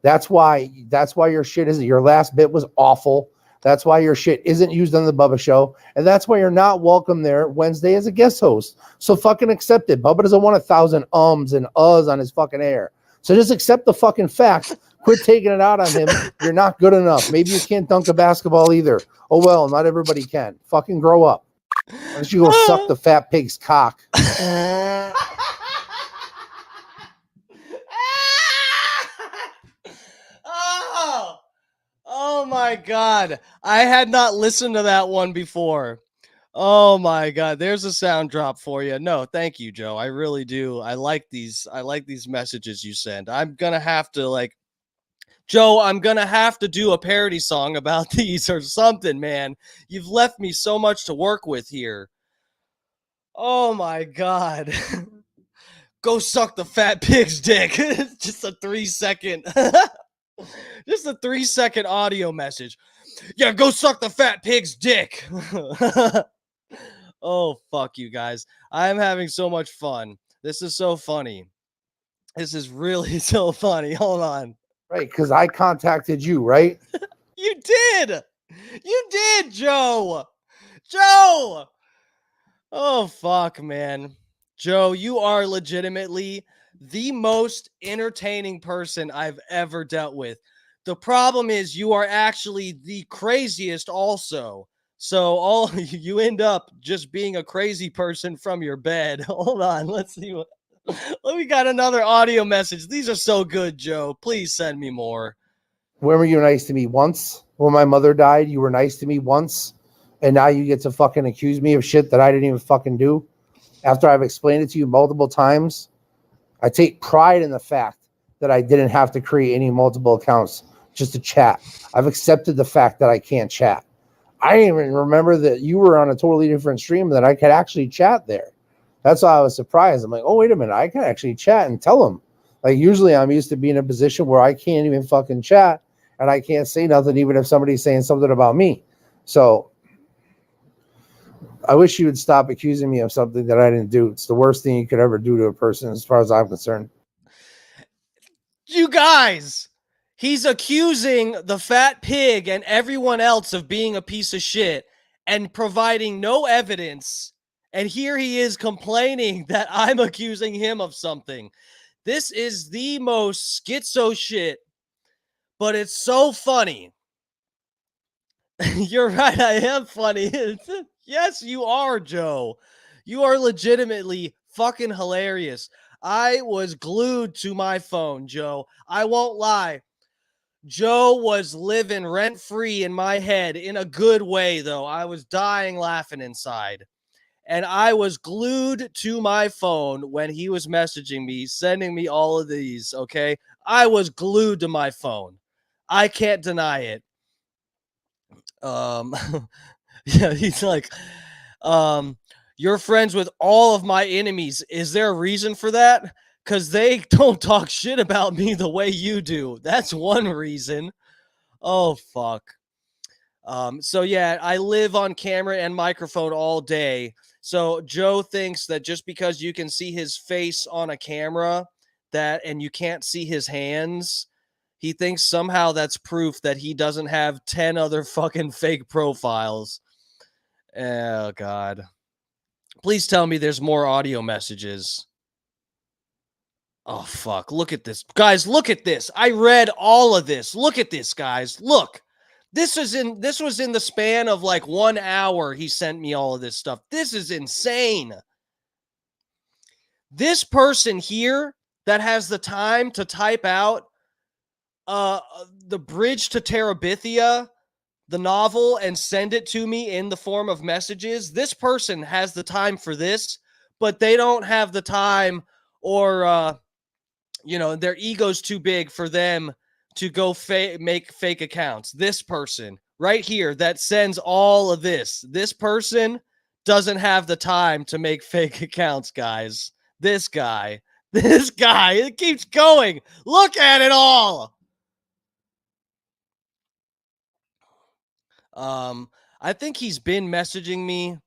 That's why your shit isn't. Your last bit was awful. That's why your shit isn't used on the Bubba Show. And that's why you're not welcome there Wednesday as a guest host. So fucking accept it. Bubba doesn't want 1,000 ums and uhs on his fucking air. So just accept the fucking fact. Quit taking it out on him. You're not good enough. Maybe you can't dunk a basketball either. Oh, well, not everybody can. Fucking grow up. Why don't you go suck the fat pig's cock? Oh my God. I had not listened to that one before. Oh my God. There's a sound drop for you. No, thank you, Joe. I really do. I like these messages you send. I'm going to have to Joe, I'm going to have to do a parody song about these or something, man. You've left me so much to work with here. Oh my God. Go suck the fat pig's dick. Just a 3-second. Just a 3-second audio message. Yeah, go suck the fat pig's dick. Oh, fuck you guys. I'm having so much fun. This is so funny. This is really so funny. Hold on. Right, because I contacted you, right? You did. You did, Joe. Joe. Oh, fuck, man. Joe, you are legitimately the most entertaining person I've ever dealt with. The problem is you are actually the craziest also. So you end up just being a crazy person from your bed. Hold on, let's see what we got another audio message. These are so good, Joe. Please send me more. When were you nice to me? Once? When my mother died, you were nice to me once, and now you get to fucking accuse me of shit that I didn't even fucking do after I've explained it to you multiple times. I take pride in the fact that I didn't have to create any multiple accounts just to chat. I've accepted the fact that I can't chat. I didn't even remember that you were on a totally different stream that I could actually chat there. That's why I was surprised. I'm like, oh, wait a minute. I can actually chat and tell them. Like, usually I'm used to being in a position where I can't even fucking chat and I can't say nothing even if somebody's saying something about me. So I wish you would stop accusing me of something that I didn't do. It's the worst thing you could ever do to a person as far as I'm concerned. You guys, he's accusing the fat pig and everyone else of being a piece of shit and providing no evidence. And here he is complaining that I'm accusing him of something. This is the most schizo shit, but it's so funny. You're right, I am funny. Yes, you are, Joe. You are legitimately fucking hilarious. I was glued to my phone, Joe. I won't lie. Joe was living rent free in my head in a good way, though. I was dying laughing inside. And I was glued to my phone when he was messaging me, sending me all of these. Okay. I was glued to my phone. I can't deny it. Um, yeah, he's like, you're friends with all of my enemies. Is there a reason for that? Because they don't talk shit about me the way you do. That's one reason. Oh, fuck. So yeah, I live on camera and microphone all day. So Joe thinks that just because you can see his face on a camera and you can't see his hands, he thinks somehow that's proof that he doesn't have 10 other fucking fake profiles. Oh God. Please tell me there's more audio messages. Oh fuck, look at this. Guys, look at this. I read all of this. Look at this, guys. Look. This was in the span of like 1 hour he sent me all of this stuff. This is insane. This person here that has the time to type out the Bridge to Terabithia, the novel, and send it to me in the form of messages. This person has the time for this, but they don't have the time, or their ego's too big for them to go make fake accounts. This person right here that sends all of this person doesn't have the time to make fake accounts, guys. This guy, it keeps going. Look at it all. I think he's been messaging me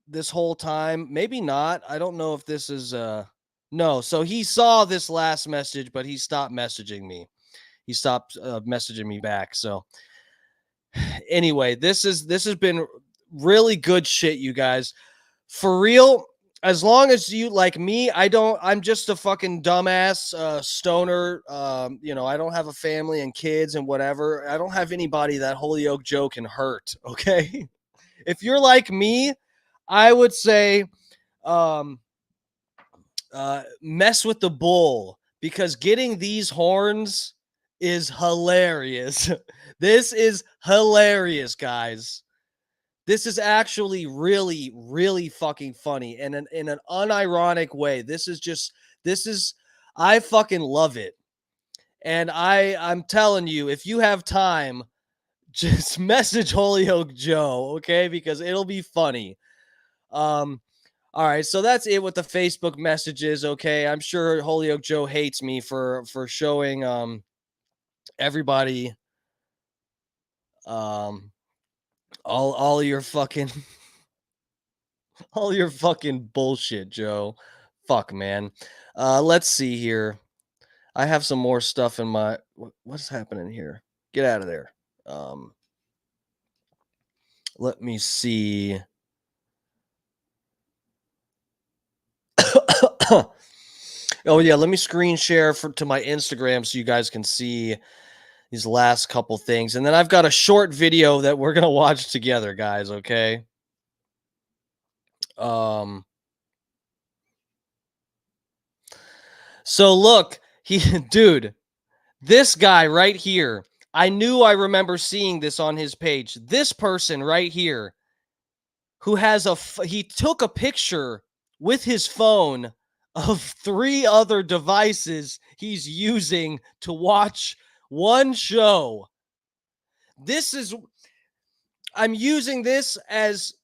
this whole time. Maybe not. I don't know if this is no. So he saw this last message, but he stopped messaging me. He stopped messaging me back. So anyway, this has been really good shit, you guys. For real, as long as you like me, I'm just a fucking dumbass stoner. I don't have a family and kids and whatever. I don't have anybody that Holyoke Joe can hurt. Okay. If you're like me, I would say mess with the bull, because getting these horns is hilarious. This is hilarious, guys. This is actually really, really fucking funny, and in an unironic way. I fucking love it. And I'm telling you, if you have time, just message Holyoke Joe, okay? Because it'll be funny. All right, so that's it with the Facebook messages, okay? I'm sure Holyoke Joe hates me for showing everybody all your fucking all your fucking bullshit, Joe. Fuck, man. Let's see here. I have some more stuff in my what's happening here? Get out of there. Let me see. Oh yeah, let me screen share to my Instagram so you guys can see these last couple things. And then I've got a short video that we're going to watch together, guys, okay? So look, dude, this guy right here, I remember seeing this on his page. This person right here who has he took a picture with his phone of 3 other devices he's using to watch one show. I'm using this as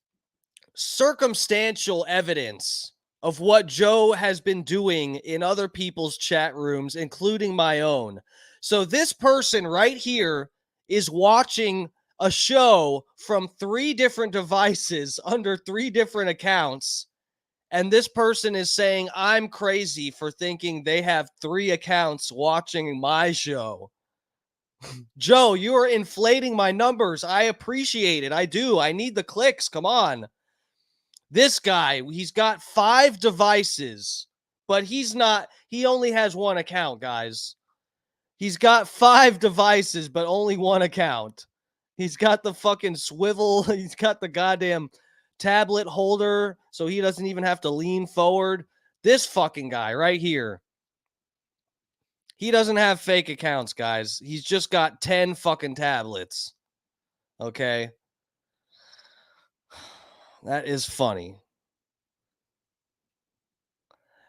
circumstantial evidence of what Joe has been doing in other people's chat rooms, including my own. So this person right here is watching a show from 3 different devices under 3 different accounts. And this person is saying I'm crazy for thinking they have 3 accounts watching my show. Joe, you are inflating my numbers. I appreciate it. I do. I need the clicks. Come on. This guy, he's got 5 devices, but he only has 1 account, guys. He's got 5 devices, but only 1 account. He's got the fucking swivel. He's got the goddamn tablet holder, so he doesn't even have to lean forward. This fucking guy right here. He doesn't have fake accounts, guys. He's just got 10 fucking tablets. Okay. That is funny.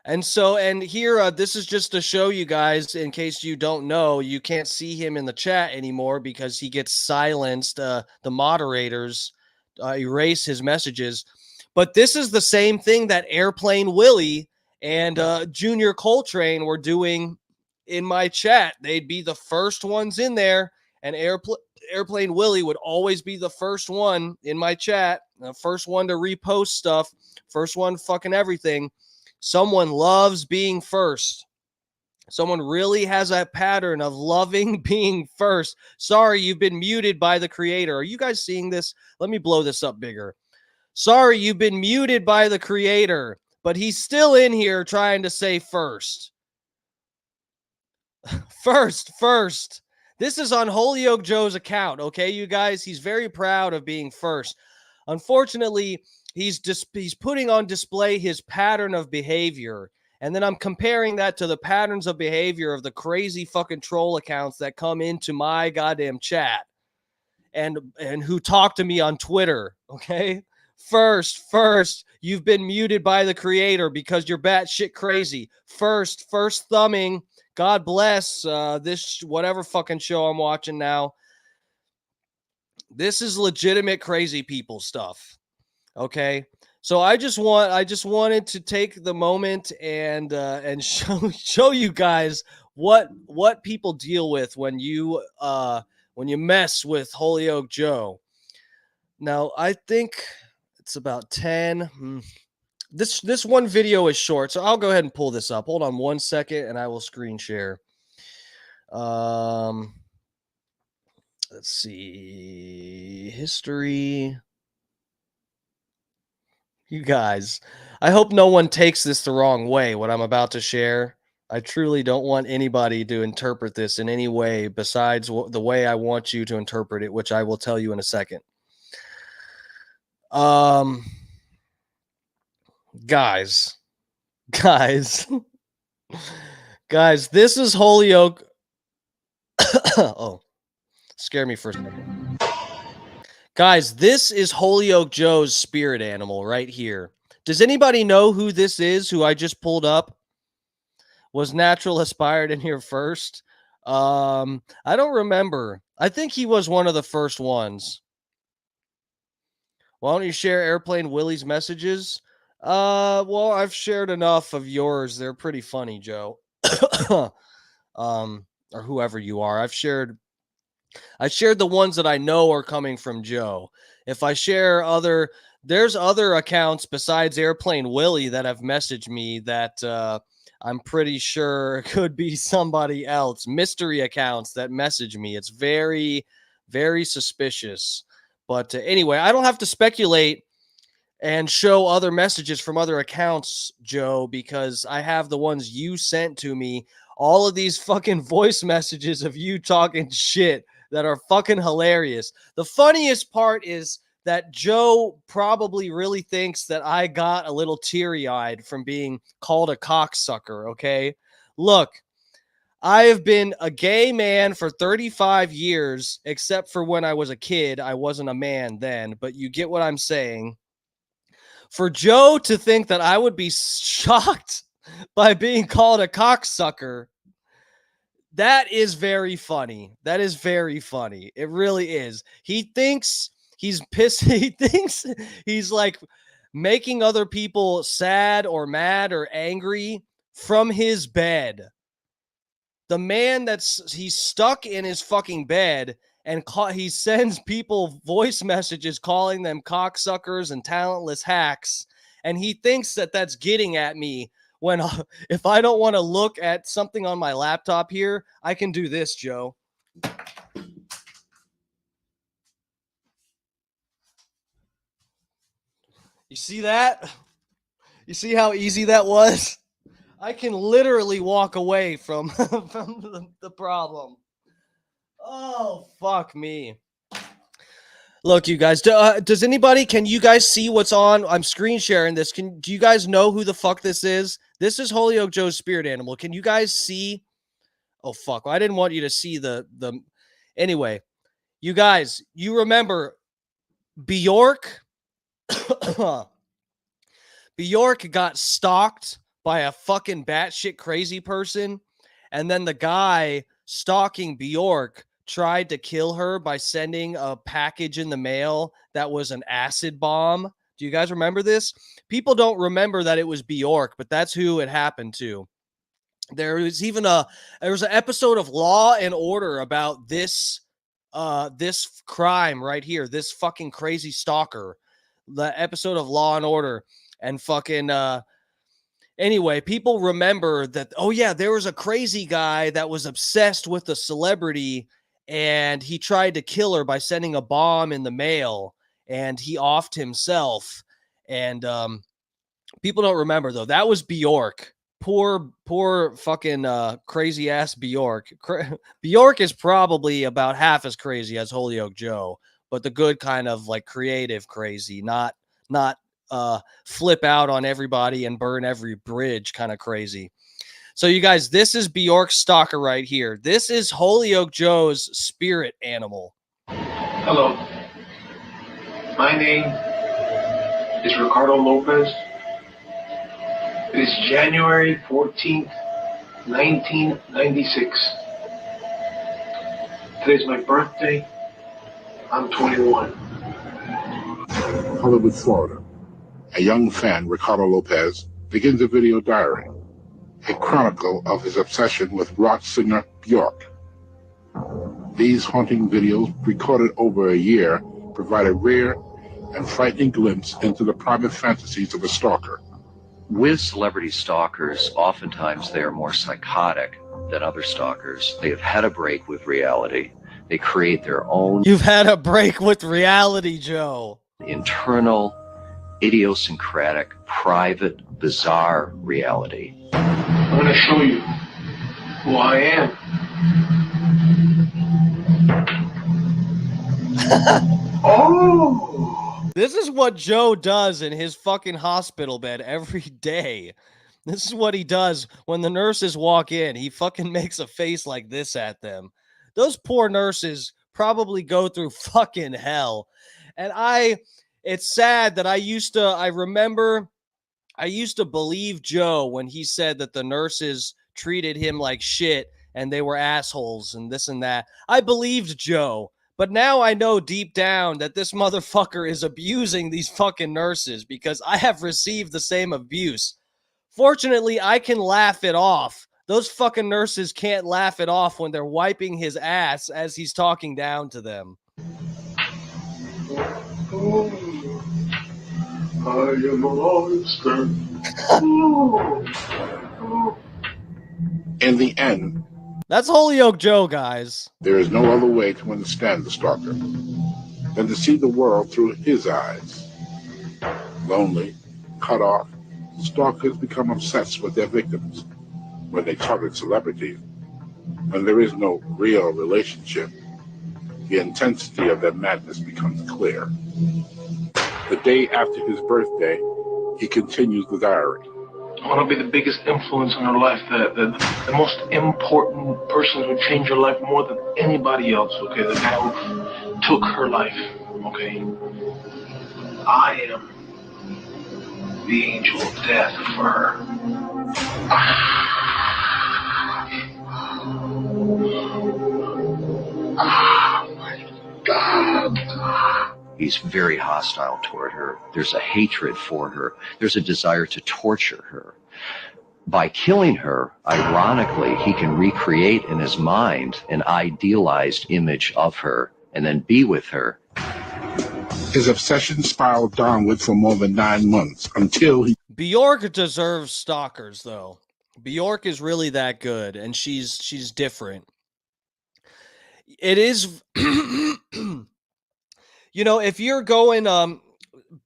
And so, and here, this is just to show you guys, in case you don't know, you can't see him in the chat anymore because he gets silenced. The moderators erase his messages. But this is the same thing that Airplane Willie and Junior Coltrane were doing in my chat. They'd be the first ones in there, and Airplane Willie would always be the first one in my chat, the first one to repost stuff, first one fucking everything. Someone loves being first. Someone really has a pattern of loving being first. Sorry, you've been muted by the creator. Are you guys seeing this? Let me blow this up bigger. Sorry, you've been muted by the creator, but he's still in here trying to say first. First. This is on Holyoke Joe's account, okay, you guys? He's very proud of being first. Unfortunately, he's putting on display his pattern of behavior. And then I'm comparing that to the patterns of behavior of the crazy fucking troll accounts that come into my goddamn chat and who talk to me on Twitter, okay? First, you've been muted by the creator because you're batshit crazy. First thumbing. God bless this whatever fucking show I'm watching now. This is legitimate crazy people stuff. Okay, so I just wanted to take the moment and show you guys what people deal with when you mess with Holyoke Joe. Now I think it's about 10. This one video is short, so I'll go ahead and pull this up. Hold on 1 second, and I will screen share. Let's see, history. You guys, I hope no one takes this the wrong way, what I'm about to share. I truly don't want anybody to interpret this in any way besides the way I want you to interpret it, which I will tell you in a second. Guys, this is Holyoke. Oh, scare me for a second. Guys, this is Holyoke Joe's spirit animal right here. Does anybody know who this is, who I just pulled up? Was Natural Aspired in here first? I don't remember. I think he was one of the first ones. Why don't you share Airplane Willie's messages? Well, I've shared enough of yours. They're pretty funny, Joe. Or whoever you are. I shared the ones that I know are coming from Joe. If I share there's other accounts besides Airplane Willie that have messaged me that I'm pretty sure could be somebody else. Mystery accounts that message me. It's very, very suspicious. But anyway, I don't have to speculate and show other messages from other accounts, Joe, because I have the ones you sent to me. All of these fucking voice messages of you talking shit that are fucking hilarious. The funniest part is that Joe probably really thinks that I got a little teary-eyed from being called a cocksucker, okay? Look, I have been a gay man for 35 years, except for when I was a kid. I wasn't a man then, but you get what I'm saying. For Joe to think that I would be shocked by being called a cocksucker, that is very funny. That is very funny. It really is. He thinks he's pissed. He thinks he's like making other people sad or mad or angry from his bed. The man he's stuck in his fucking bed and he sends people voice messages calling them cocksuckers and talentless hacks. And he thinks that that's getting at me when if I don't want to look at something on my laptop here, I can do this, Joe. You see that? You see how easy that was? I can literally walk away from, from the problem. Oh, fuck me. Look, you guys, does anybody, can you guys see what's on? I'm screen sharing this. Do you guys know who the fuck this is? This is Holyoke Joe's spirit animal. Can you guys see? Oh fuck. Well, I didn't want you to see the anyway. You guys, you remember Bjork? Bjork got stalked by a fucking batshit crazy person, and then the guy stalking Bjork tried to kill her by sending a package in the mail that was an acid bomb. Do you guys remember this? People don't remember that it was Bjork, but that's who it happened to. There was even an episode of Law and Order about this this crime right here, this fucking crazy stalker. The episode of Law and Order, and fucking anyway, people remember that, oh yeah, there was a crazy guy that was obsessed with a celebrity, and he tried to kill her by sending a bomb in the mail, and he offed himself. And people don't remember, though. That was Bjork. Poor fucking crazy ass Bjork. Bjork is probably about half as crazy as Holyoke Joe, but the good kind of like creative crazy, not flip out on everybody and burn every bridge kind of crazy. So you guys, this is Bjork's stalker right here. This is Holyoke Joe's spirit animal. Hello. My name is Ricardo Lopez. It is January 14th, 1996. Today's my birthday. I'm 21. Hollywood, Florida. A young fan, Ricardo Lopez, begins a video diary, a chronicle of his obsession with rock singer Bjork. These haunting videos, recorded over a year, provide a rare and frightening glimpse into the private fantasies of a stalker. With celebrity stalkers, oftentimes they are more psychotic than other stalkers. They have had a break with reality. They create their own. You've had a break with reality, Joe. Internal, idiosyncratic, private, bizarre reality. I'm going to show you who I am. Oh! This is what Joe does in his fucking hospital bed every day. This is what he does when the nurses walk in. He fucking makes a face like this at them. Those poor nurses probably go through fucking hell. And it's sad that I used to believe Joe when he said that the nurses treated him like shit and they were assholes and this and that. I believed Joe. But now I know deep down that this motherfucker is abusing these fucking nurses because I have received the same abuse. Fortunately, I can laugh it off. Those fucking nurses can't laugh it off when they're wiping his ass as he's talking down to them. Oh, I am a monster. In the end, That's Holyoke Joe, guys. there is no other way to understand the stalker than to see the world through his eyes. Lonely, cut off, stalkers become obsessed with their victims. When they target celebrities, when there is no real relationship, the intensity of their madness becomes clear. The day after his birthday, he continues the diary. I want to be the biggest influence in her life, the most important person who changed her life more than anybody else, okay? The guy who took her life, okay? I am the angel of death for her. Oh my God. He's very hostile toward her. There's a hatred for her. There's a desire to torture her. By killing her, ironically, he can recreate in his mind an idealized image of her and then be with her. His obsession spiraled downward for more than 9 months until he... Bjork deserves stalkers, though. Bjork is really that good, and she's different. It is... You know, if you're going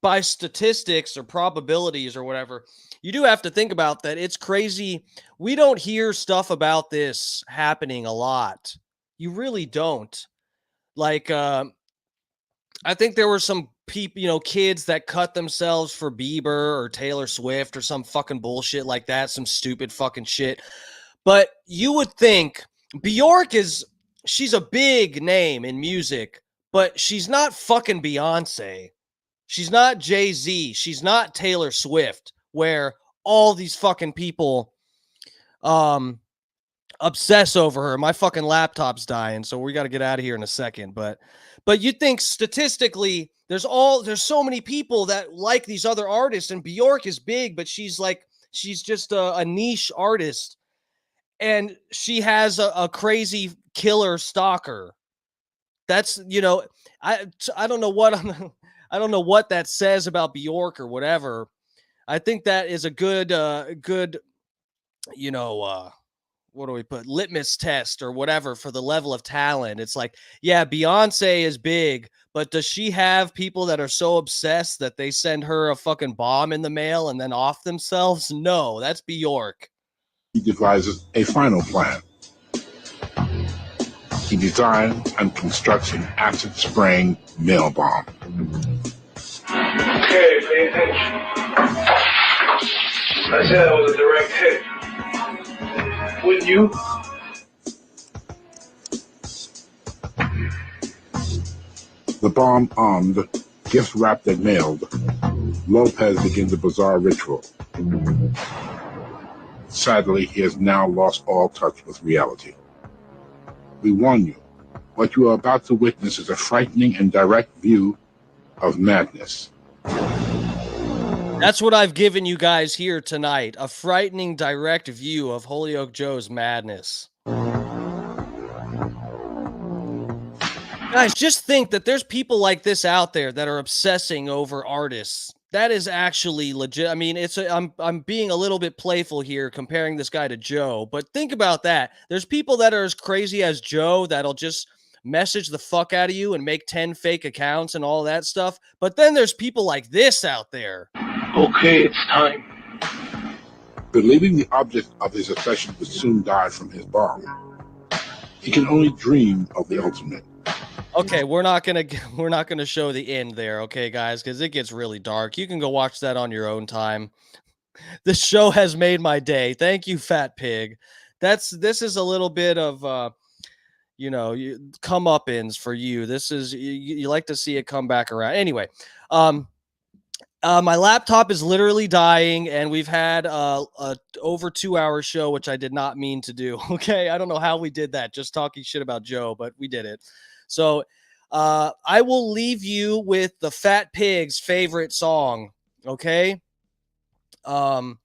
by statistics or probabilities or whatever, you do have to think about that. It's crazy. We don't hear stuff about this happening a lot. You really don't. Like, I think there were some people, kids that cut themselves for Bieber or Taylor Swift or some fucking bullshit like that, some stupid fucking shit. But you would think Bjork she's a big name in music, but she's not fucking Beyonce. She's not Jay-Z. She's not Taylor Swift, where all these fucking people obsess over her. My fucking laptop's dying, so we got to get out of here in a second. But you think statistically there's so many people that like these other artists, and Bjork is big, but she's just a niche artist, and she has a crazy killer stalker. That's, I don't know what I don't know what that says about Bjork or whatever. I think that is a good what do we put, litmus test or whatever for the level of talent. It's like, yeah, Beyonce is big, but does she have people that are so obsessed that they send her a fucking bomb in the mail and then off themselves? No, that's Bjork. He devises a final plan. He designs and constructs an acid-spraying mail bomb. Okay, pay attention. I said that was a direct hit. Wouldn't you? The bomb armed, gift wrapped and mailed, Lopez begins a bizarre ritual. Sadly, he has now lost all touch with reality. We warn you, what you are about to witness is a frightening and direct view of madness. That's what I've given you guys here tonight. A frightening direct view of Holyoke Joe's madness. Guys, just think that there's people like this out there that are obsessing over artists. That is actually legit. I mean, I'm being a little bit playful here comparing this guy to Joe, but think about that. There's people that are as crazy as Joe that'll just message the fuck out of you and make 10 fake accounts and all that stuff. But then there's people like this out there. Okay, it's time. Believing the object of his obsession would soon die from his bomb, he can only dream of the ultimate. Okay, we're not gonna show the end there, okay, guys, because it gets really dark. You can go watch that on your own time. This show has made my day. Thank you, Fat Pig. This is a little bit of comeuppance for you. This is you like to see it come back around. Anyway, my laptop is literally dying, and we've had a over 2-hour show, which I did not mean to do. Okay, I don't know how we did that, just talking shit about Joe, but we did it. So I will leave you with the Fat Pig's favorite song. Okay. Thank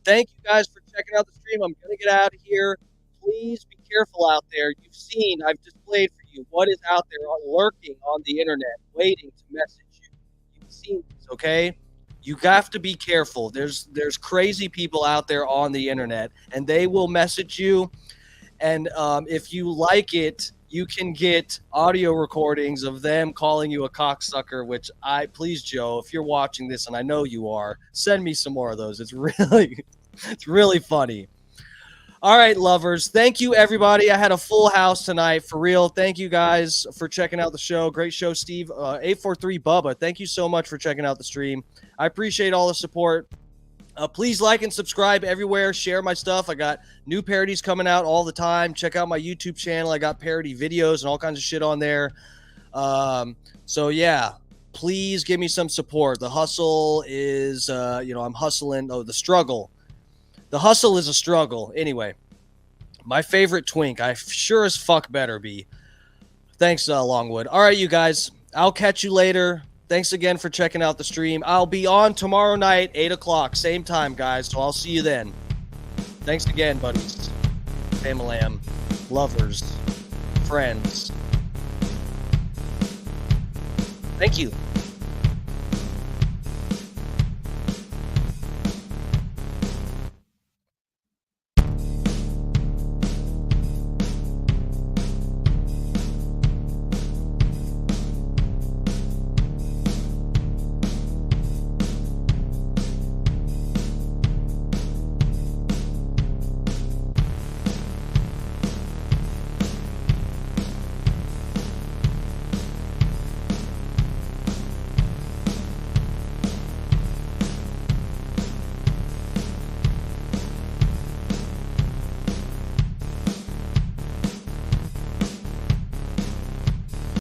you guys for checking out the stream. I'm gonna get out of here. Please be careful out there. You've seen, I've displayed for you what is out there lurking on the internet, waiting to message you. You've seen this, okay? You have to be careful. There's crazy people out there on the internet, and they will message you. And if you like it, you can get audio recordings of them calling you a cocksucker, which please, Joe, if you're watching this, and I know you are, send me some more of those. It's really funny. All right, lovers. Thank you, everybody. I had a full house tonight, for real. Thank you guys for checking out the show. Great show, Steve. 843 Bubba, thank you so much for checking out the stream. I appreciate all the support. Please like and subscribe everywhere. Share my stuff. I got new parodies coming out all the time. Check out my YouTube channel. I got parody videos and all kinds of shit on there. So yeah, please give me some support. The hustle is, I'm hustling. Oh, the struggle. The hustle is a struggle. Anyway, my favorite twink. I sure as fuck better be. Thanks, Longwood. All right, you guys. I'll catch you later. Thanks again for checking out the stream. I'll be on tomorrow night, 8 o'clock, same time, guys. So I'll see you then. Thanks again, buddies. Family, lovers, friends. Thank you.